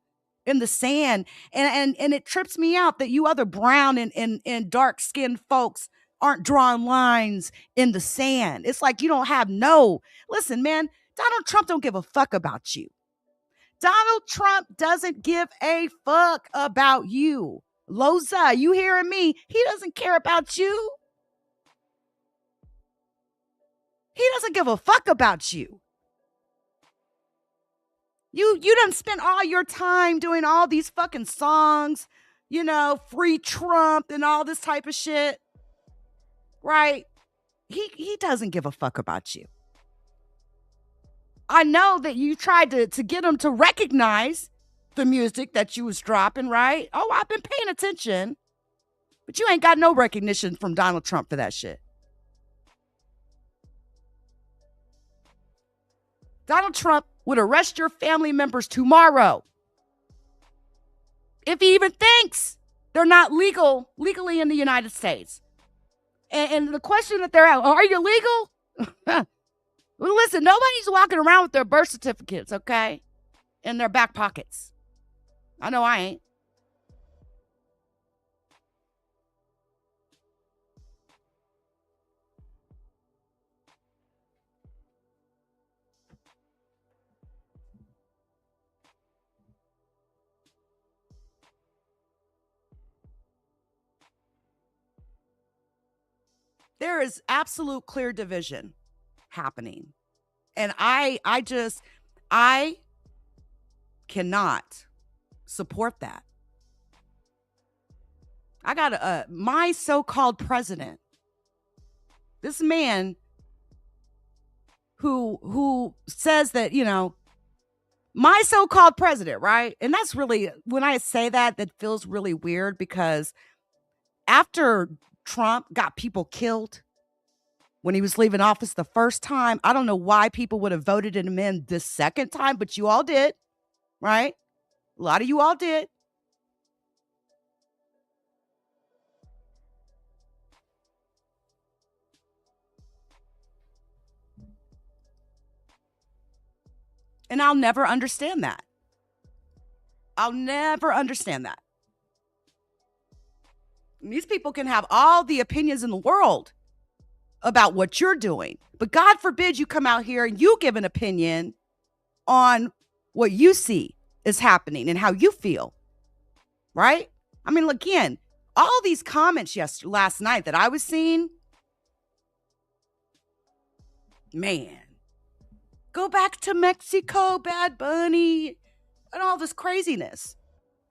in the sand. And it trips me out that you other brown and dark-skinned folks aren't drawing lines in the sand. It's like you don't have listen, man, Donald Trump don't give a fuck about you. Donald Trump doesn't give a fuck about you. Loza, you hearing me? He doesn't care about you. He doesn't give a fuck about you. You done spent all your time doing all these fucking songs, free Trump and all this type of shit. Right? He doesn't give a fuck about you. I know that you tried to get him to recognize the music that you was dropping, right? Oh, I've been paying attention. But you ain't got no recognition from Donald Trump for that shit. Donald Trump would arrest your family members tomorrow. If he even thinks they're not legally in the United States. And the question that they're at, are you legal? Well, listen, nobody's walking around with their birth certificates, okay? In their back pockets. I know I ain't. There is absolute clear division happening. And I cannot support that. I got my so-called president, this man who says that, my so-called president, right? And that's really, when I say that feels really weird because after Trump got people killed when he was leaving office the first time, I don't know why people would have voted him in the second time, but you all did, right? A lot of you all did. And I'll never understand that. I'll never understand that. And these people can have all the opinions in the world about what you're doing. But God forbid you come out here and you give an opinion on what you see is happening and how you feel. Right? I mean, again, all these comments last night that I was seeing, man, go back to Mexico, Bad Bunny, and all this craziness.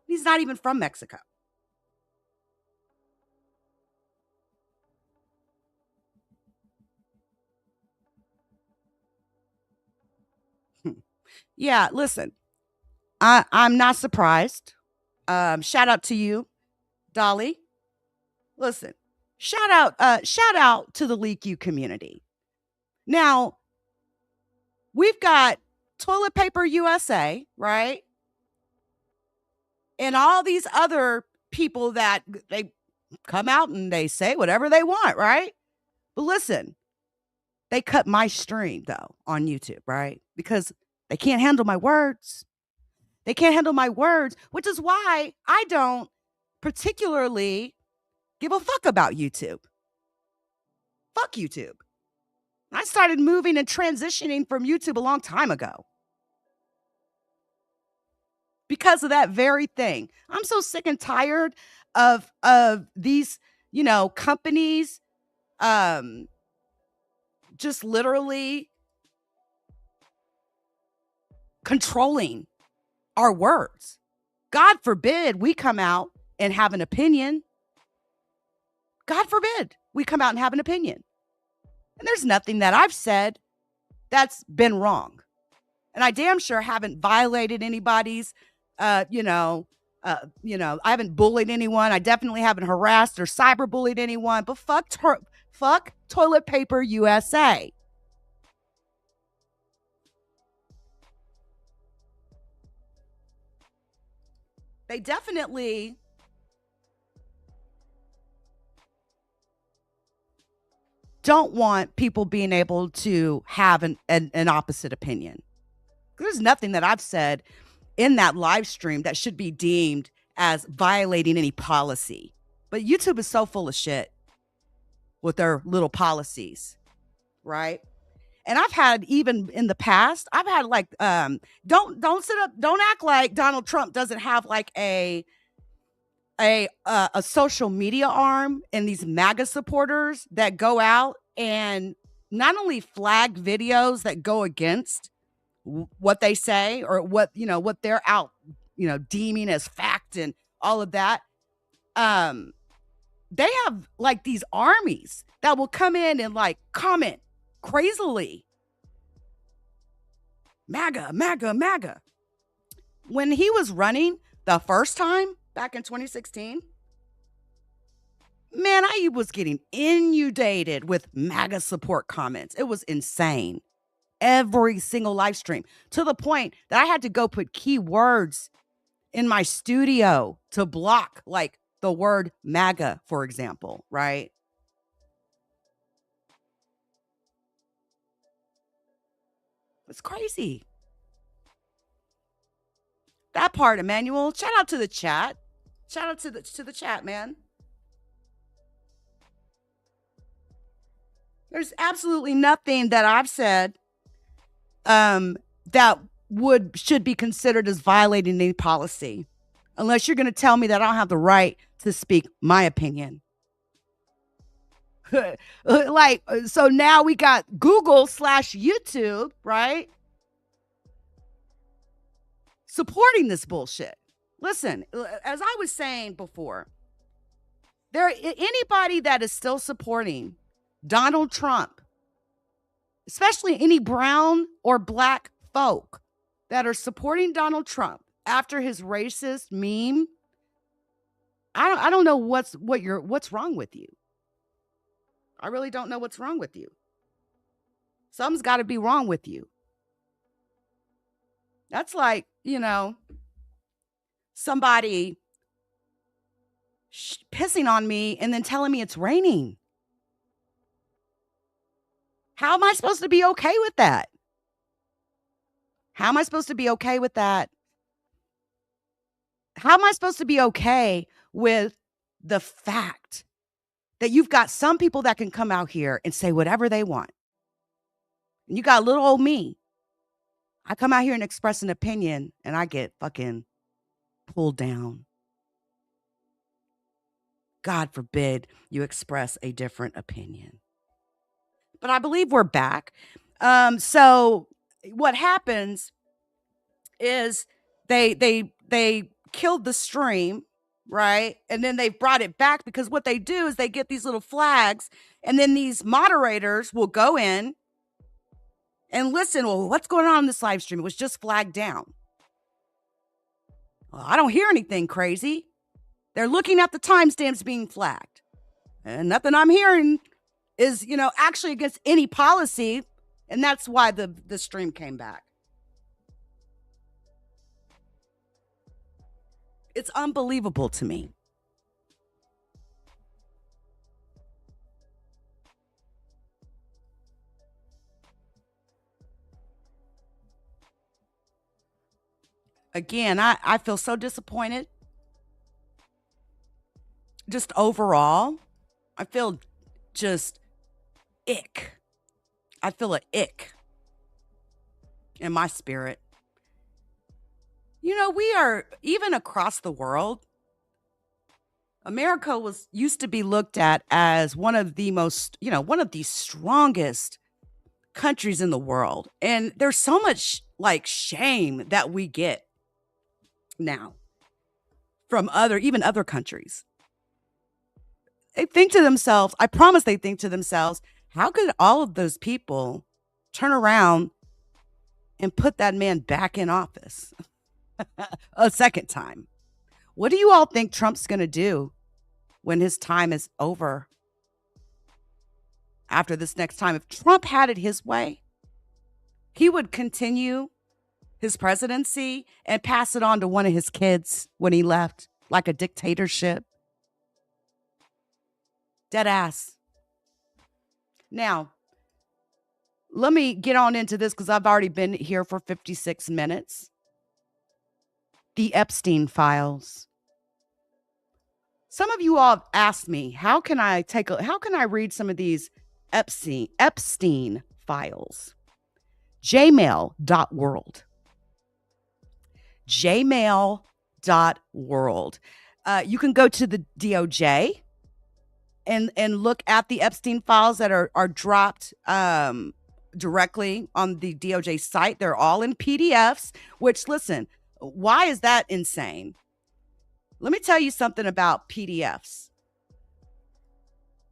He's not even from Mexico. Yeah, listen, I'm not surprised. Shout out to you, Dolly. Listen, shout out to the LeakYou community. Now, we've got Toilet Paper USA, right? And all these other people that they come out and they say whatever they want, right? But listen, They cut my stream, though, on YouTube, right? Because they can't handle my words. They can't handle my words, which is why I don't particularly give a fuck about YouTube. Fuck YouTube. I started moving and transitioning from YouTube a long time ago because of that very thing. I'm so sick and tired of these, companies just literally controlling our words. God forbid we come out and have an opinion. God forbid we come out and have an opinion. And there's nothing that I've said that's been wrong. And I damn sure haven't violated anybody's, I haven't bullied anyone. I definitely haven't harassed or cyberbullied anyone. But fuck Toilet Paper USA. They definitely don't want people being able to have an opposite opinion. There's nothing that I've said in that live stream that should be deemed as violating any policy. But YouTube is so full of shit with their little policies, right? And I've had, even in the past, I've had like, don't act like Donald Trump doesn't have like a social media arm and these MAGA supporters that go out and not only flag videos that go against what they say or what they're out, deeming as fact and all of that. They have like these armies that will come in and like comment crazily. MAGA, MAGA, MAGA. When he was running the first time back in 2016, man, I was getting inundated with MAGA support comments. It was insane. Every single live stream, to the point that I had to go put keywords in my studio to block like the word MAGA, for example, right? It's crazy. That part, Emmanuel. Shout out to the chat. Shout out to the chat, man. There's absolutely nothing that I've said that should be considered as violating any policy, unless you're going to tell me that I don't have the right to speak my opinion. So now we got Google/YouTube, right? Supporting this bullshit. Listen, as I was saying before, anybody that is still supporting Donald Trump, especially any brown or black folk that are supporting Donald Trump after his racist meme, I don't know what's wrong with you. I really don't know what's wrong with you. Something's got to be wrong with you. That's like, somebody pissing on me and then telling me it's raining. How am I supposed to be okay with that? How am I supposed to be okay with that? How am I supposed to be okay with the fact that you've got some people that can come out here and say whatever they want? And you got little old me. I come out here and express an opinion and I get fucking pulled down. God forbid you express a different opinion. But I believe we're back. So what happens is they killed the stream, right? And then they brought it back because what they do is they get these little flags and then these moderators will go in and listen. Well, what's going on in this live stream? It was just flagged down. Well, I don't hear anything crazy. They're looking at the timestamps being flagged. And nothing I'm hearing is, actually against any policy. And that's why the stream came back. It's unbelievable to me. Again, I feel so disappointed. Just overall, I feel just ick. I feel an ick in my spirit. You know, we are, even across the world, America used to be looked at as one of the most, one of the strongest countries in the world. And there's so much like shame that we get now from even other countries. They think to themselves, I promise they think to themselves, how could all of those people turn around and put that man back in office a second time? What do you all think Trump's going to do when his time is over after this next time? If Trump had it his way, he would continue his presidency and pass it on to one of his kids when he left, like a dictatorship. Dead ass. Now, let me get on into this because I've already been here for 56 minutes. The Epstein files. Some of you all have asked me, how can I read some of these Epstein files? JMail.world. JMail.world. You can go to the DOJ and look at the Epstein files that are dropped directly on the DOJ site. They're all in PDFs, which, listen, why is that insane? Let me tell you something about PDFs.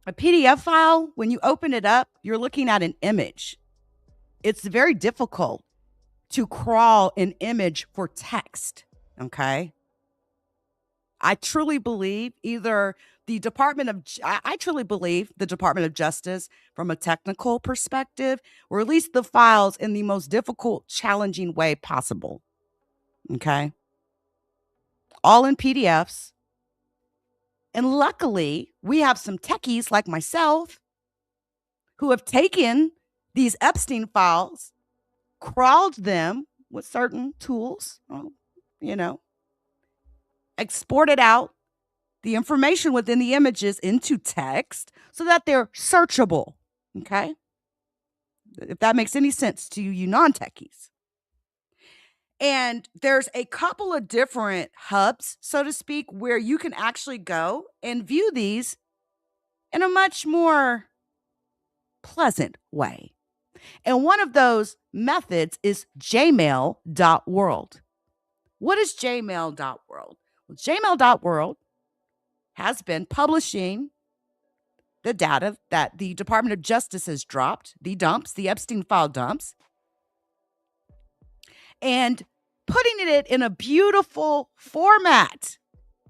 A PDF file, when you open it up, you're looking at an image. It's very difficult to crawl an image for text, okay? I truly believe the Department of Justice, from a technical perspective, released the files in the most difficult, challenging way possible, okay? All in PDFs. And luckily, we have some techies like myself who have taken these Epstein files, crawled them with certain tools, exported out the information within the images into text so that they're searchable, okay? If that makes any sense to you non-techies. And there's a couple of different hubs, so to speak, where you can actually go and view these in a much more pleasant way. And one of those methods is JMail.world. What is JMail.world? Well, JMail.world has been publishing the data that the Department of Justice has dropped, the Epstein file dumps, and putting it in a beautiful format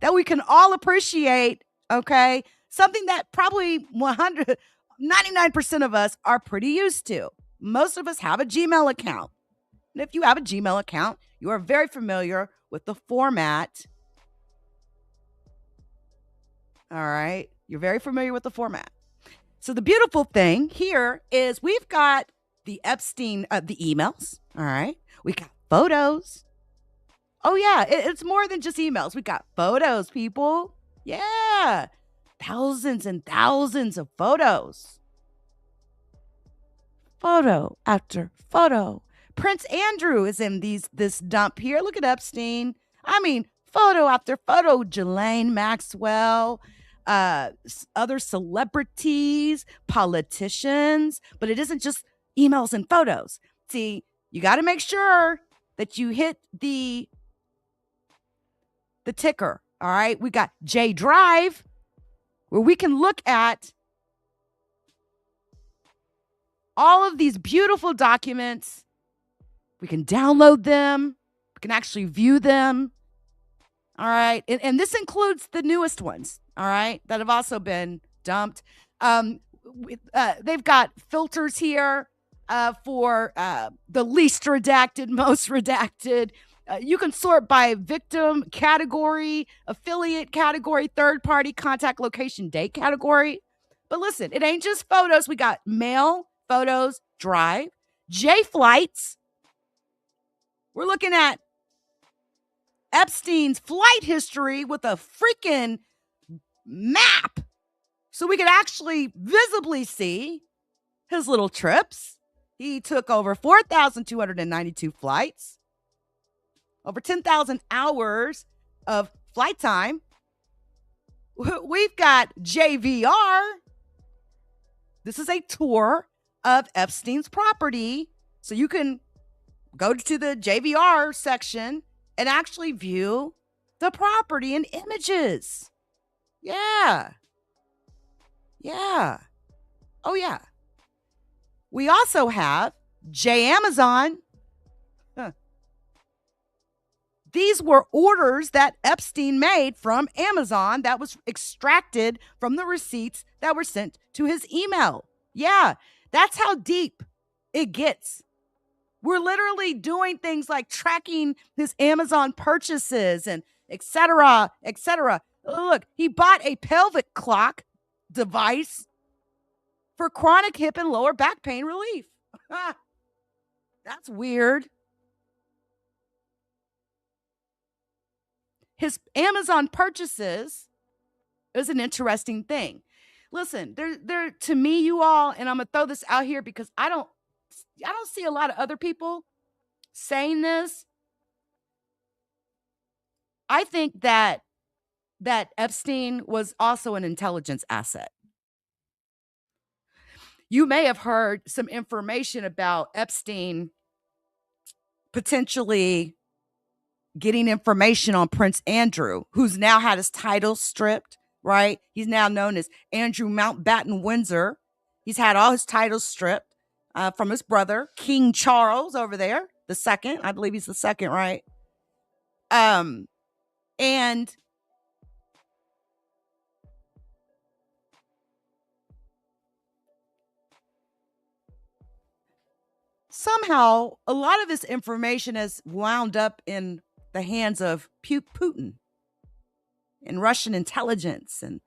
that we can all appreciate, okay? Something that probably 99% of us are pretty used to. Most of us have a Gmail account. And if you have a Gmail account, you are very familiar with the format. All right? You're very familiar with the format. So the beautiful thing here is we've got the Epstein, the emails, all right? We got photos. Oh, yeah, it's more than just emails. We got photos, people. Yeah, thousands and thousands of photos. Photo after photo. Prince Andrew is in this dump here. Look at Epstein. I mean, photo after photo. Ghislaine Maxwell, other celebrities, politicians. But it isn't just emails and photos. See, you got to make sure that you hit the ticker. All right. We got J Drive, where we can look at all of these beautiful documents. We can download them. We can actually view them. All right. And this includes the newest ones. All right. That have also been dumped. They've got filters here for the least redacted, most redacted. You can sort by victim category, affiliate category, third party, contact location, date category. But listen, it ain't just photos. We got mail, photos, drive, J flights. We're looking at Epstein's flight history with a freaking map so we could actually visibly see his little trips. He took over 4,292 flights, over 10,000 hours of flight time. We've got JVR. This is a tour of Epstein's property. So you can go to the JVR section and actually view the property in images. Yeah. Yeah. Oh, yeah. We also have Amazon. Huh. These were orders that Epstein made from Amazon that was extracted from the receipts that were sent to his email. Yeah, that's how deep it gets. We're literally doing things like tracking his Amazon purchases and et cetera, et cetera. Look, he bought a pelvic clock device for chronic hip and lower back pain relief. That's weird. His Amazon purchases is an interesting thing. Listen, there to me, you all, and I'm gonna throw this out here because I don't see a lot of other people saying this. I think that Epstein was also an intelligence asset. You may have heard some information about Epstein potentially getting information on Prince Andrew, who's now had his title stripped, right? He's now known as Andrew Mountbatten Windsor. He's had all his titles stripped from his brother, King Charles over there, the second. I believe he's the second, right? And somehow a lot of this information has wound up in the hands of Putin and Russian intelligence. And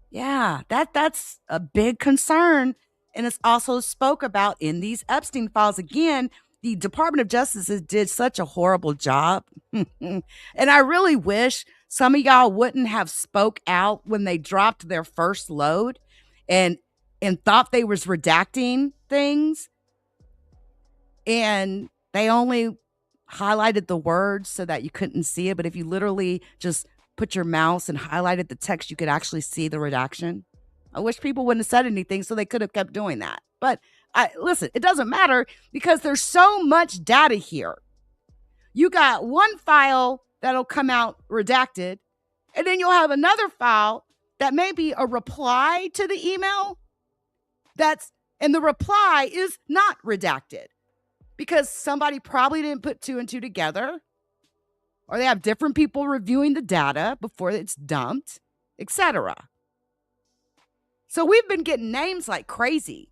yeah, that's a big concern. And it's also spoke about in these Epstein files. Again, the Department of Justice did such a horrible job. And I really wish some of y'all wouldn't have spoke out when they dropped their first load and thought they was redacting things. And they only highlighted the words so that you couldn't see it. But if you literally just put your mouse and highlighted the text, you could actually see the redaction. I wish people wouldn't have said anything so they could have kept doing that. But listen, it doesn't matter because there's so much data here. You got one file that'll come out redacted, and then you'll have another file that may be a reply to the email and the reply is not redacted. Because somebody probably didn't put two and two together, or they have different people reviewing the data before it's dumped, etc. So we've been getting names like crazy.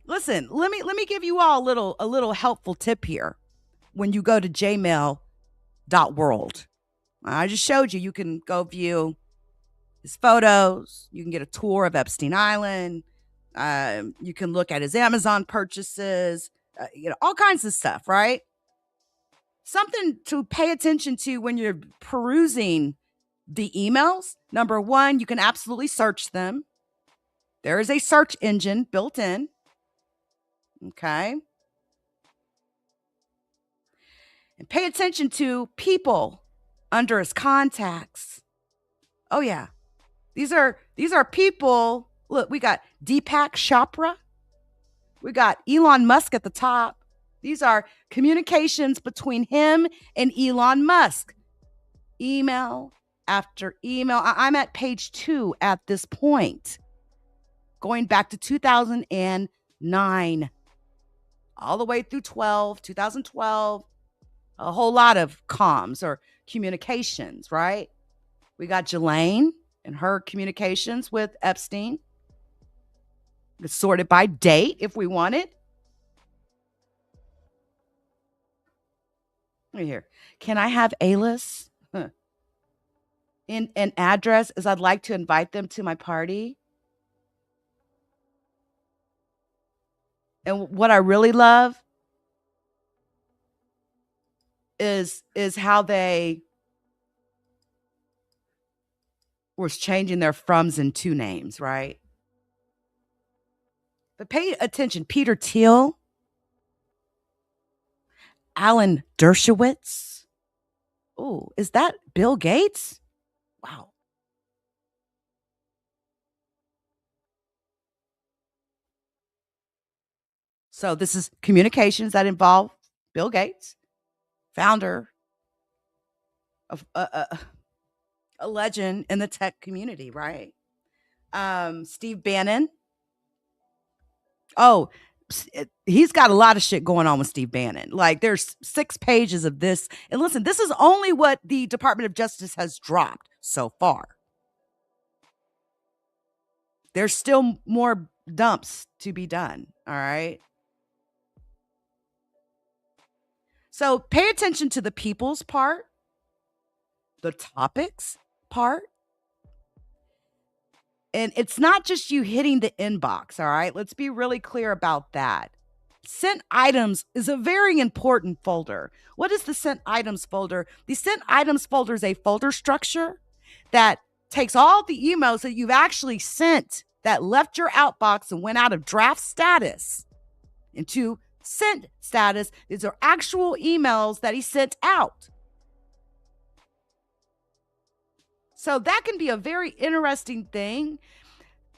Listen, let me give you all a little helpful tip here. When you go to JMail.world, I just showed you can go view his photos. You can get a tour of Epstein Island. You can look at his Amazon purchases, all kinds of stuff, right? Something to pay attention to when you're perusing the emails. Number one, you can absolutely search them. There is a search engine built in. Okay. And pay attention to people under his contacts. Oh, yeah. These are people. Look, we got Deepak Chopra. We got Elon Musk at the top. These are communications between him and Elon Musk. Email after email. I'm at page 2 at this point. Going back to 2009. All the way through 2012. A whole lot of comms or communications, right? We got Jelaine and her communications with Epstein. It's sorted by date if we want it. Right here. Can I have Alice in an address as I'd like to invite them to my party? And what I really love is how they was changing their froms and to names, right? But pay attention. Peter Thiel, Alan Dershowitz. Oh, is that Bill Gates? Wow. So this is communications that involve Bill Gates, founder of a legend in the tech community, right? Steve Bannon. Oh, he's got a lot of shit going on with Steve Bannon. Like, there's 6 pages of this. And listen, this is only what the Department of Justice has dropped so far. There's still more dumps to be done. All right. So pay attention to the people's part, the topics part. And it's not just you hitting the inbox, all right? Let's be really clear about that. Sent items is a very important folder. What is the sent items folder? The sent items folder is a folder structure that takes all the emails that you've actually sent that left your outbox and went out of draft status into sent status. These are actual emails that he sent out. So that can be a very interesting thing.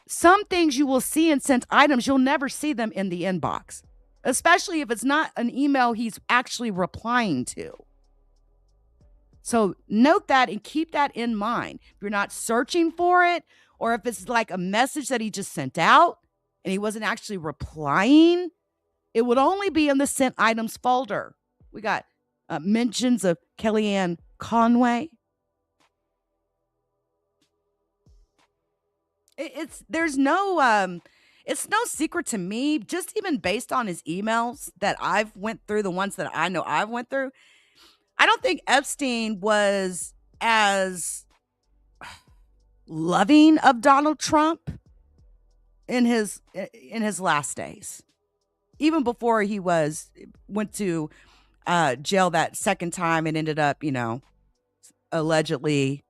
Some things you will see in sent items, you'll never see them in the inbox, especially if it's not an email he's actually replying to. So note that and keep that in mind. If you're not searching for it, or if it's like a message that he just sent out and he wasn't actually replying, it would only be in the sent items folder. We got mentions of Kellyanne Conway. It's no secret to me, just even based on his emails that I've went through, the ones that I know I've went through. I don't think Epstein was as loving of Donald Trump in his last days, even before he went to jail that second time and ended up, allegedly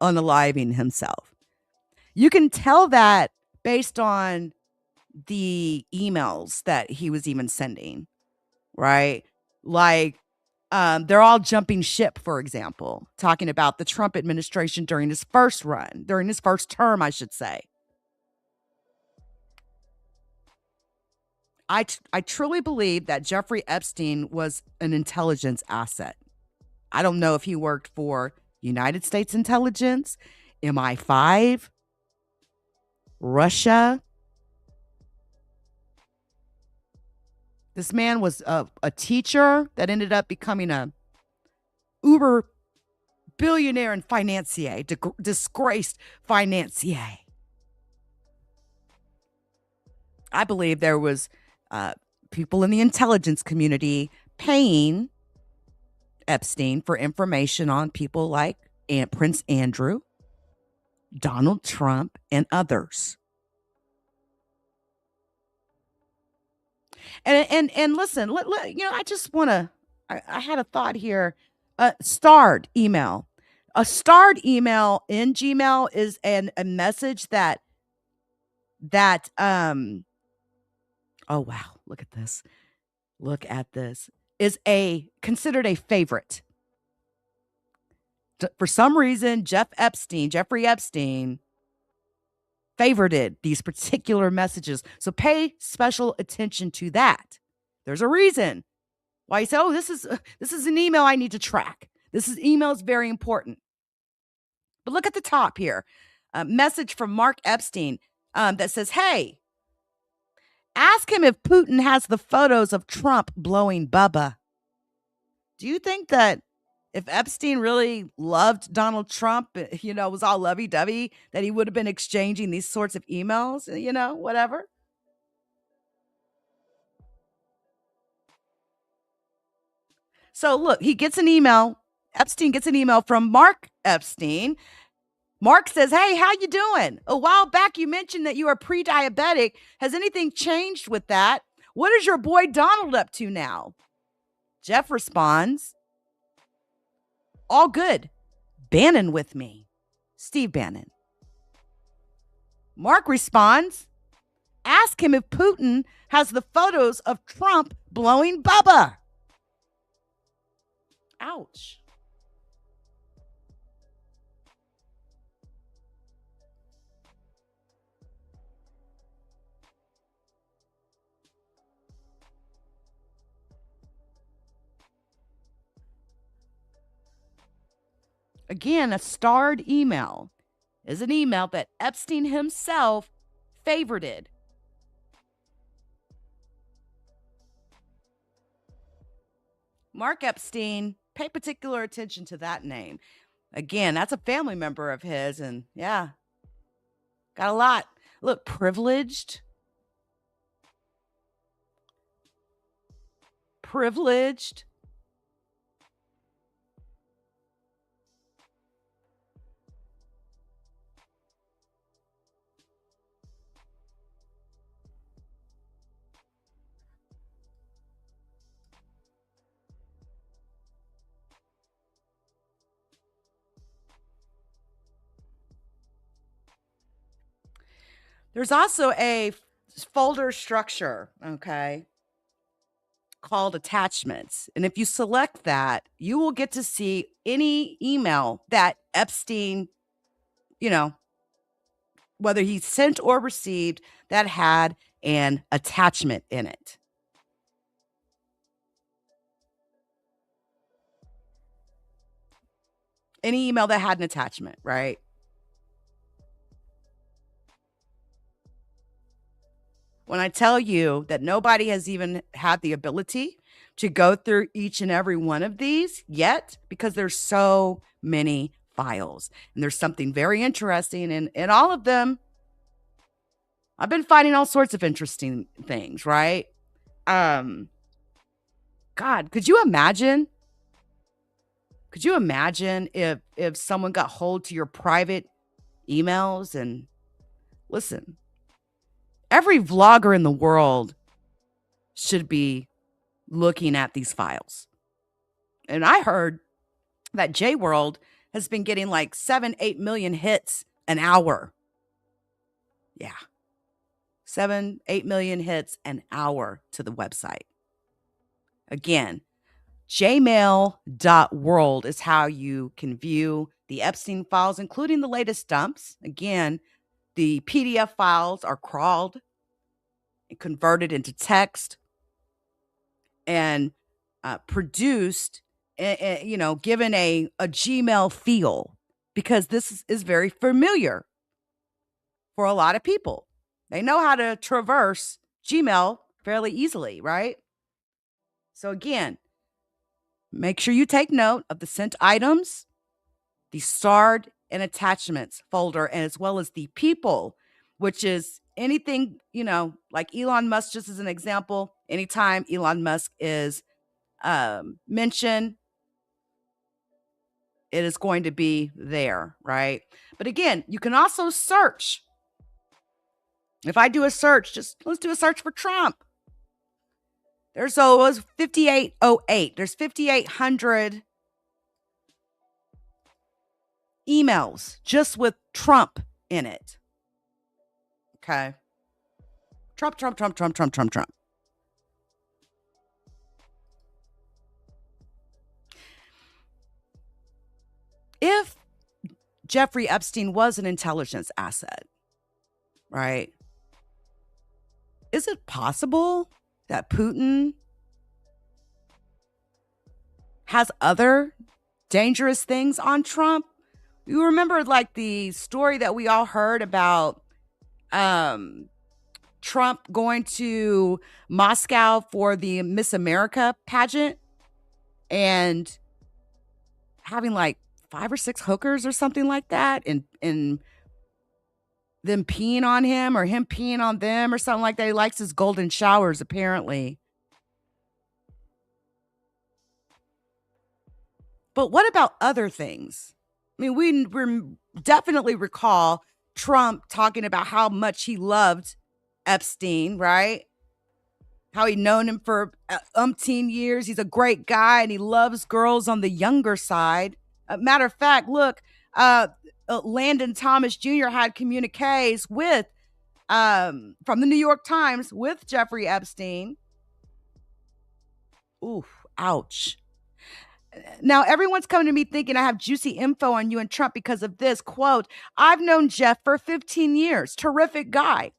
unaliving himself. You can tell that based on the emails that he was even sending, right? Like, they're all jumping ship, for example, talking about the Trump administration during his first term, I should say. I truly believe that Jeffrey Epstein was an intelligence asset. I don't know if he worked for United States intelligence, MI5, Russia. This man was a teacher that ended up becoming a uber billionaire and financier, disgraced financier. I believe there was people in the intelligence community paying Epstein for information on people like Prince Andrew, Donald Trump, and others. And listen, I just want to, I had a thought here. Starred email. A starred email in Gmail is a message that, oh wow, look at this. Is considered a favorite. For some reason, Jeffrey Epstein favorited these particular messages. So pay special attention to that. There's a reason why you say, oh, this is an email I need to track. Email is very important. But look at the top here. A message from Mark Epstein that says, hey, ask him if Putin has the photos of Trump blowing Bubba. Do you think that if Epstein really loved Donald Trump, was all lovey-dovey, that he would have been exchanging these sorts of emails, whatever? So look, Epstein gets an email from Mark Epstein. Mark says, hey, how you doing? A while back, you mentioned that you are pre-diabetic. Has anything changed with that? What is your boy Donald up to now? Jeff responds, All good. Bannon with me. Steve Bannon. Mark responds, ask him if Putin has the photos of Trump blowing Bubba. Ouch. Again, a starred email is an email that Epstein himself favorited. Mark Epstein, pay particular attention to that name. Again, that's a family member of his, and yeah, got a lot. Look, privileged. There's also a folder structure, okay, called attachments. And if you select that, you will get to see any email that Epstein, whether he sent or received, that had an attachment in it. Any email that had an attachment, right? When I tell you that nobody has even had the ability to go through each and every one of these yet, because there's so many files. And there's something very interesting in all of them. I've been finding all sorts of interesting things, right? God, could you imagine? Could you imagine if someone got hold to your private emails? And listen, every vlogger in the world should be looking at these files. And I heard that JWorld has been getting like 7-8 million hits an hour. Yeah. 7-8 million hits an hour to the website. Again, JMail.world is how you can view the Epstein files, including the latest dumps. Again, the PDF files are crawled and converted into text and produced, given a Gmail feel, because this is very familiar for a lot of people. They know how to traverse Gmail fairly easily, right? So again, make sure you take note of the sent items, the starred and attachments folder, and as well as the people, which is anything, like Elon Musk, just as an example. Anytime Elon Musk is mentioned, it is going to be there, right? But again, you can also search. If I do a search, let's do a search for Trump. It was 5808. There's 5,800 emails just with Trump in it. Okay. Trump. If Jeffrey Epstein was an intelligence asset, right? Is it possible that Putin has other dangerous things on Trump? You remember like the story that we all heard about Trump going to Moscow for the Miss America pageant and having like 5 or 6 hookers or something like that, and them peeing on him or him peeing on them or something like that. He likes his golden showers, apparently. But what about other things? I mean, we definitely recall Trump talking about how much he loved Epstein, right? How he'd known him for umpteen years. He's a great guy and he loves girls on the younger side Matter of fact, look, Landon Thomas Jr. had communiques with from the New York Times with Jeffrey Epstein. Ooh, ouch. Now, everyone's coming to me thinking I have juicy info on you and Trump because of this. Quote, I've known Jeff for 15 years. Terrific guy.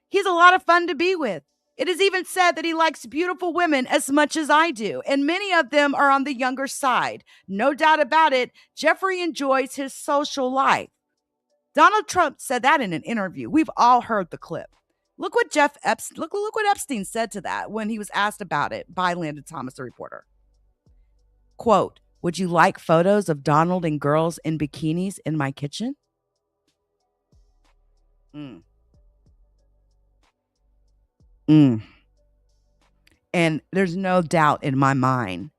He's a lot of fun to be with. It is even said that he likes beautiful women as much as I do, and many of them are on the younger side. No doubt about it, Jeffrey enjoys his social life. Donald Trump said that in an interview. We've all heard the clip. Look what look what Epstein said to that when he was asked about it by Landon Thomas, the reporter. Quote, would you like photos of Donald and girls in bikinis in my kitchen? And there's no doubt in my mind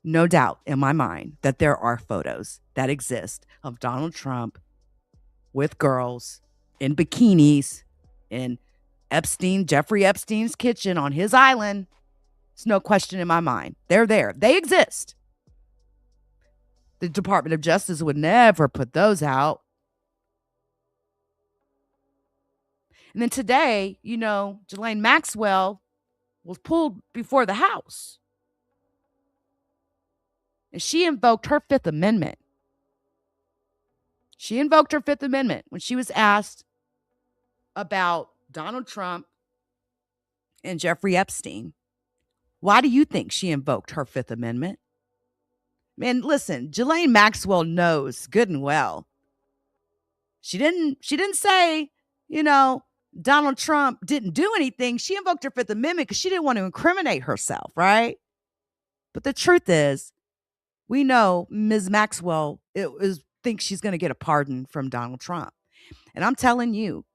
that there are photos that exist of Donald Trump with girls in bikinis in Jeffrey Epstein's kitchen on his island. There's no question in my mind. They're there. They exist. The Department of Justice would never put those out. And then today, Ghislaine Maxwell was pulled before the House. And she invoked her Fifth Amendment. She invoked her Fifth Amendment when she was asked about Donald Trump and Jeffrey Epstein. Why do you think she invoked her Fifth Amendment? Man, listen, Ghislaine Maxwell knows good and well. She didn't say, Donald Trump didn't do anything. She invoked her Fifth Amendment because she didn't want to incriminate herself, right? But the truth is, we know Ms. Maxwell thinks she's going to get a pardon from Donald Trump. And I'm telling you,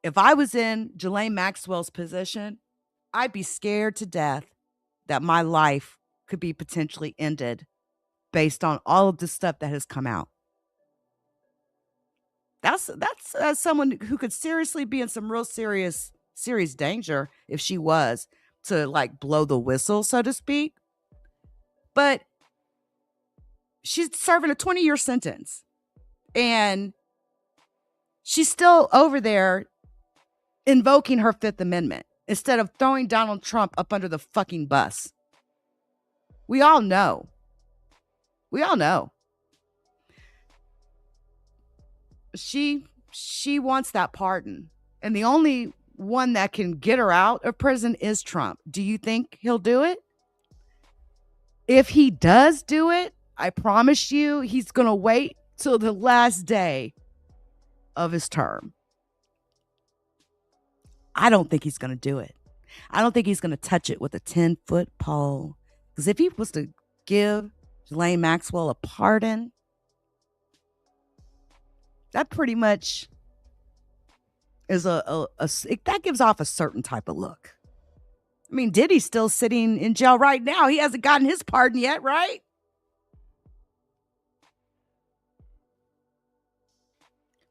if I was in Ghislaine Maxwell's position, I'd be scared to death that my life could be potentially ended based on all of the stuff that has come out. That's someone who could seriously be in some real serious danger if she was to blow the whistle, so to speak. But she's serving a 20-year sentence, and she's still over there invoking her Fifth Amendment instead of throwing Donald Trump up under the fucking bus. We all know. She wants that pardon. And the only one that can get her out of prison is Trump. Do you think he'll do it? If he does do it, I promise you he's going to wait till the last day of his term. I don't think he's going to do it. I don't think he's going to touch it with a 10-foot pole. Because if he was to give Ghislaine Maxwell a pardon, that pretty much is that gives off a certain type of look. I mean, Diddy's still sitting in jail right now. He hasn't gotten his pardon yet, right?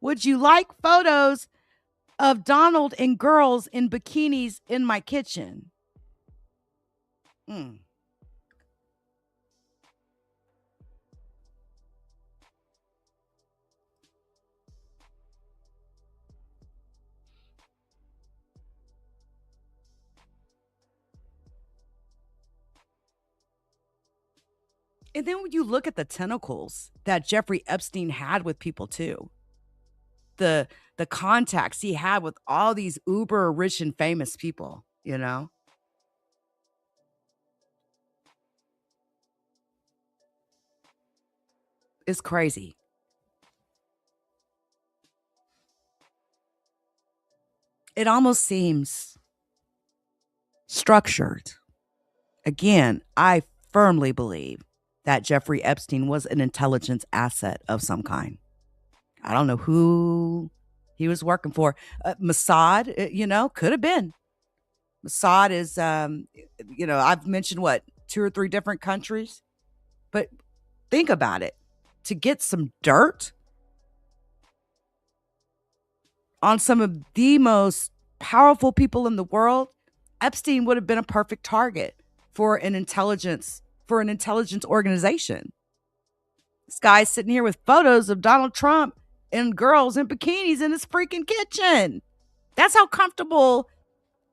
Would you like photos of Donald and girls in bikinis in my kitchen? And then when you look at the tentacles that Jeffrey Epstein had with people too, the contacts he had with all these uber rich and famous people, It's crazy. It almost seems structured. Again, I firmly believe that Jeffrey Epstein was an intelligence asset of some kind. I don't know who he was working for. Mossad, could have been. Mossad is, I've mentioned 2 or 3 different countries. But think about it. To get some dirt on some of the most powerful people in the world, Epstein would have been a perfect target for an intelligence for an intelligence organization. This guy's sitting here with photos of Donald Trump and girls in bikinis in his freaking kitchen. That's how comfortable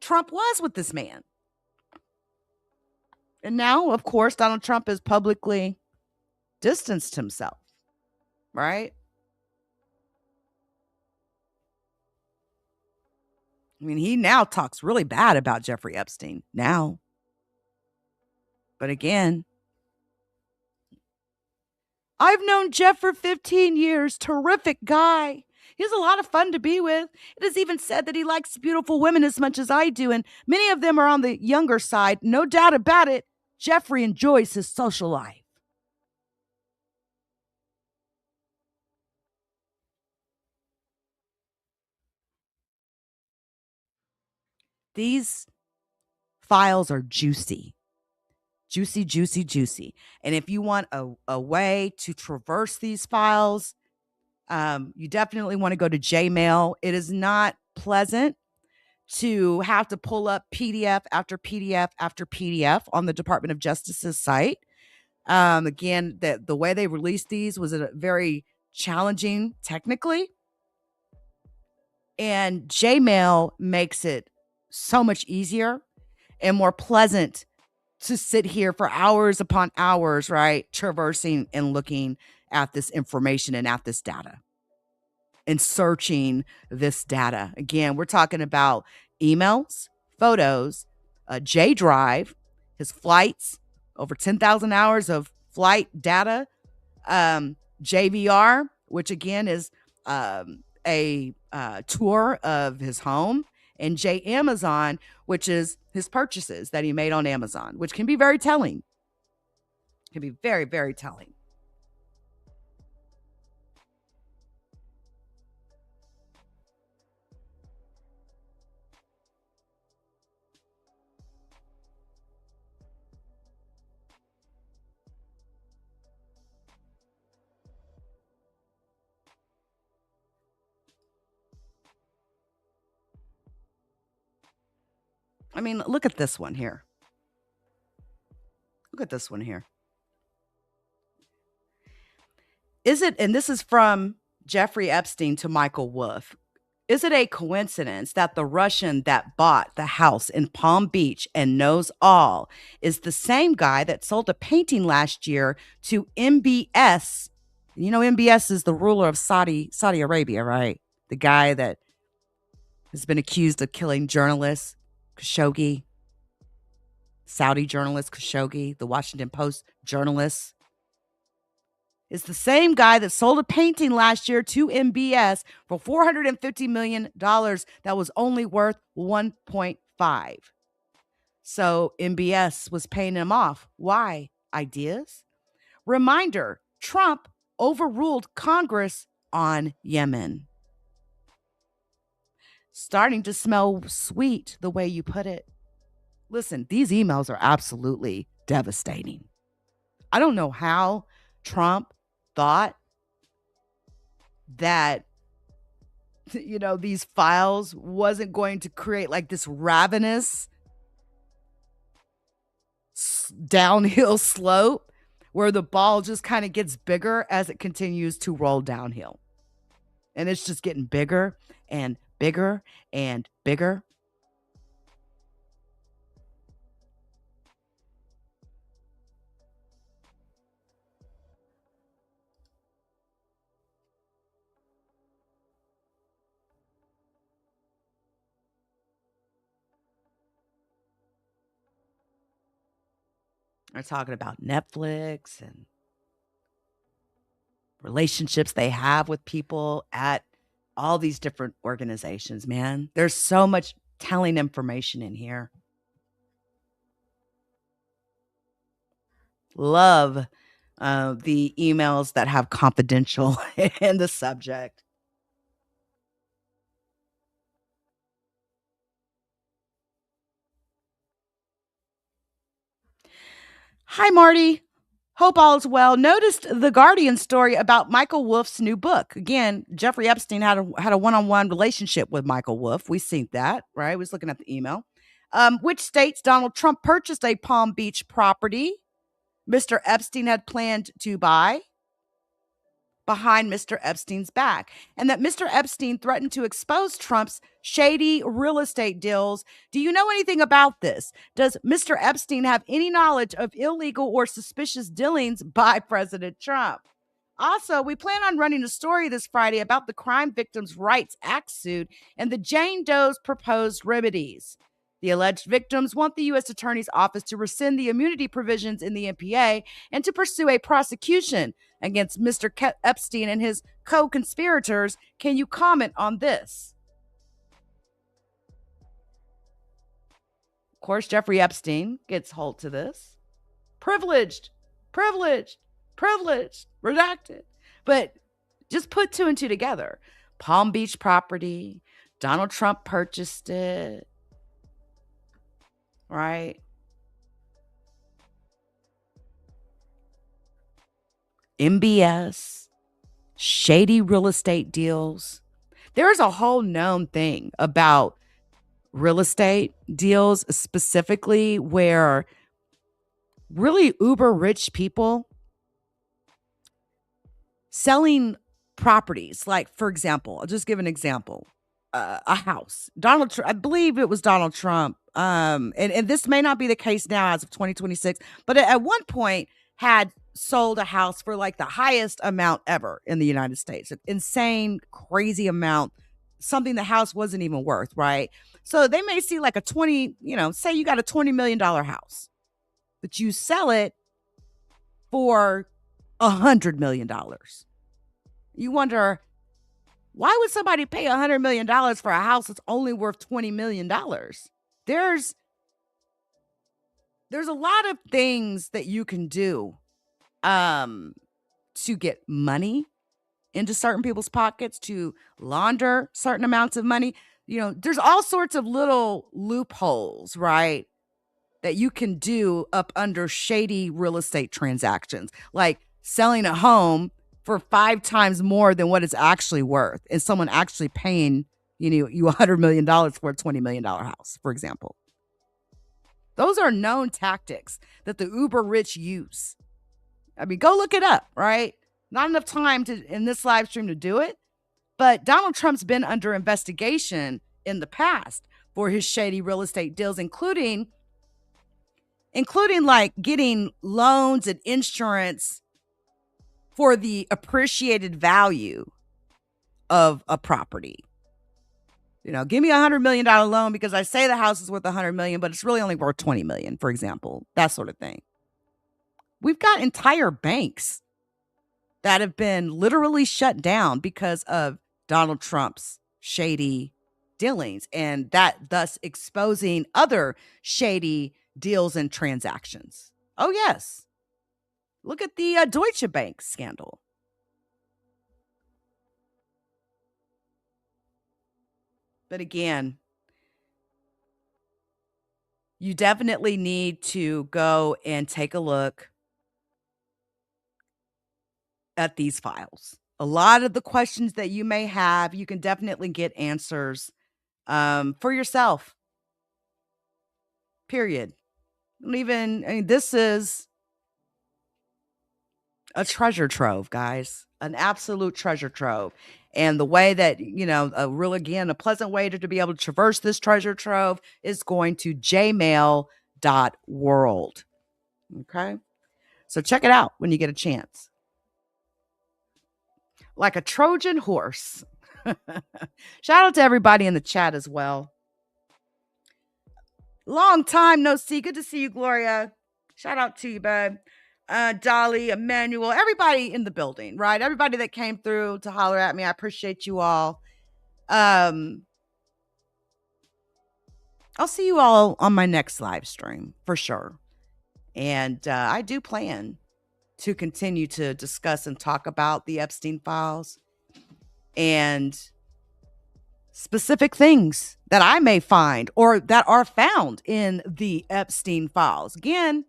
Trump was with this man. And now, of course, Donald Trump has publicly distanced himself, right? I mean, he now talks really bad about Jeffrey Epstein now. But again, I've known Jeff for 15 years. Terrific guy. He's a lot of fun to be with. It is even said that he likes beautiful women as much as I do, and many of them are on the younger side. No doubt about it. Jeffrey enjoys his social life. These files are juicy. Juicy, juicy, juicy. And if you want a way to traverse these files, you definitely want to go to JMail. It is not pleasant to have to pull up PDF after PDF after PDF on the Department of Justice's site. Again, the way they released these was very challenging technically. And JMail makes it so much easier and more pleasant to sit here for hours upon hours, right? Traversing and looking at this information and at this data and searching this data. Again, we're talking about emails, photos, J Drive, his flights, over 10,000 hours of flight data, JVR, which again is a tour of his home, and J Amazon, which is his purchases that he made on Amazon, which can be very telling. Can be very, very telling. I mean, look at this one here. Look at this one here. Is it, and this is from Jeffrey Epstein to Michael Wolff, is it a coincidence that the Russian that bought the house in Palm Beach and knows all is the same guy that sold a painting last year to MBS? You know, MBS is the ruler of Saudi Arabia, right? The guy that has been accused of killing journalists, Khashoggi, Saudi journalist Khashoggi, the Washington Post journalist. Is the same guy that sold a painting last year to MBS for $450 million that was only worth 1.5. So MBS was paying him off. Why? Ideas? Reminder, Trump overruled Congress on Yemen. Starting to smell sweet the way you put it. Listen, these emails are absolutely devastating. I don't know how Trump thought that, you know, these files wasn't going to create like this ravenous downhill slope where the ball just kind of gets bigger as it continues to roll downhill. And it's just getting bigger and bigger and bigger. They're talking about Netflix and relationships they have with people at all these different organizations, man. There's so much telling information in here. Love the emails that have confidential in the subject. Hi, Marty. Hope all is well. Noticed the Guardian story about Michael Wolff's new book. Again, Jeffrey Epstein had a one-on-one relationship with Michael Wolff. We seen that, right? I was looking at the email. Which states Donald Trump purchased a Palm Beach property Mr. Epstein had planned to buy behind Mr. Epstein's back, and that Mr. Epstein threatened to expose Trump's shady real estate deals. Do you know anything about this? Does Mr. Epstein have any knowledge of illegal or suspicious dealings by President Trump? Also, we plan on running a story this Friday about the Crime Victims' Rights Act suit and the Jane Doe's proposed remedies. The alleged victims want the U.S. Attorney's Office to rescind the immunity provisions in the NPA and to pursue a prosecution against Mr. Epstein and his co-conspirators. Can you comment on this? Of course, Jeffrey Epstein gets hold to this. Privileged, redacted. But just put two and two together. Palm Beach property, Donald Trump purchased it, right? MBS, shady real estate deals. There's a whole known thing about real estate deals, specifically where really uber rich people selling properties. Like, for example, I'll just give an example. A house. I believe it was Donald Trump. And this may not be the case now as of 2026, but at one point had sold a house for like the highest amount ever in the United States. An insane, crazy amount, something the house wasn't even worth, right? So they may see like a say you got a $20 million house, but you sell it for $100 million. You wonder, why would somebody pay $100 million for a house that's only worth $20 million? There's a lot of things that you can do to get money into certain people's pockets, to launder certain amounts of money. There's all sorts of little loopholes, right, that you can do up under shady real estate transactions, like selling a home for 5 times more than what it's actually worth, and someone actually paying you $100 million for a $20 million house, for example. Those are known tactics that the uber rich use. I mean, go look it up, right? Not enough time in this live stream to do it, but Donald Trump's been under investigation in the past for his shady real estate deals, including like getting loans and insurance for the appreciated value of a property. Give me $100 million loan because I say the house is worth $100 million, but it's really only worth $20 million, for example, that sort of thing. We've got entire banks that have been literally shut down because of Donald Trump's shady dealings, and that thus exposing other shady deals and transactions. Oh, yes. Look at the Deutsche Bank scandal. But again, you definitely need to go and take a look at these files. A lot of the questions that you may have, you can definitely get answers for yourself. Period. This is a treasure trove, guys. An absolute treasure trove. And the way that, a pleasant way to be able to traverse this treasure trove is going to JMail.world. Okay? So check it out when you get a chance. Like a Trojan horse. Shout out to everybody in the chat as well. Long time no see. Good to see you, Gloria. Shout out to you, babe. Dolly, Emmanuel, everybody in the building, right? Everybody that came through to holler at me. I appreciate you all. I'll see you all on my next live stream for sure. And I do plan to continue to discuss and talk about the Epstein files and specific things that I may find or that are found in the Epstein files. Again,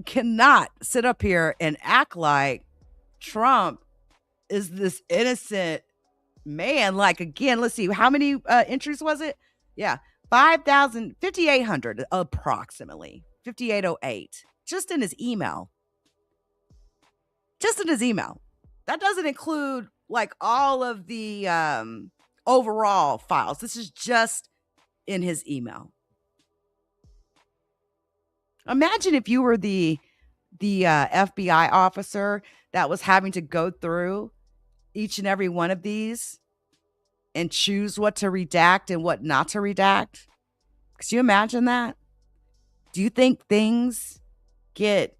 cannot sit up here and act like Trump is this innocent man. Like, again, let's see, how many entries was it? Yeah, $5,800 approximately, 5808, just in his email. Just in his email. That doesn't include like all of the overall files. This is just in his email. Imagine if you were the FBI officer that was having to go through each and every one of these and choose what to redact and what not to redact. Could you imagine that? Do you think things get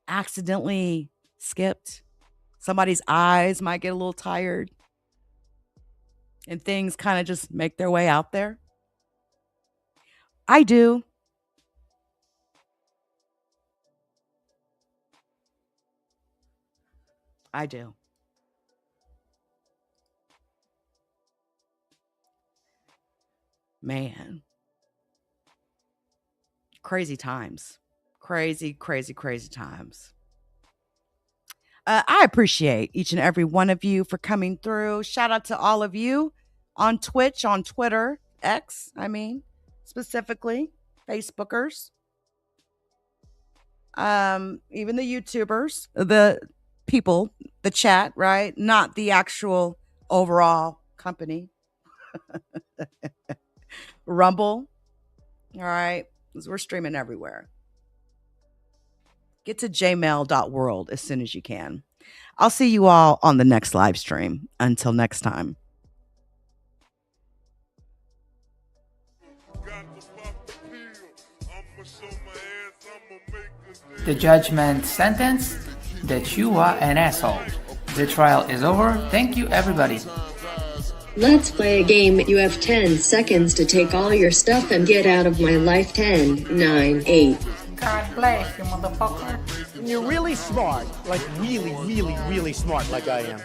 accidentally skipped? Somebody's eyes might get a little tired and things kind of just make their way out there. I do. I do. Man. Crazy times. Crazy, crazy, crazy times. I appreciate each and every one of you for coming through. Shout out to all of you on Twitch, on Twitter, X, specifically, Facebookers. Even the YouTubers, the people, the chat, right? Not the actual overall company. Rumble. All right. Because we're streaming everywhere. Get to JMail.world as soon as you can. I'll see you all on the next live stream. Until next time. The judgment sentence that you are an asshole. The trial is over. Thank you, everybody. Let's play a game. You have 10 seconds to take all your stuff and get out of my life. 10, 9, 8. God bless you, motherfucker. You're really smart. Like really, really, really smart like I am.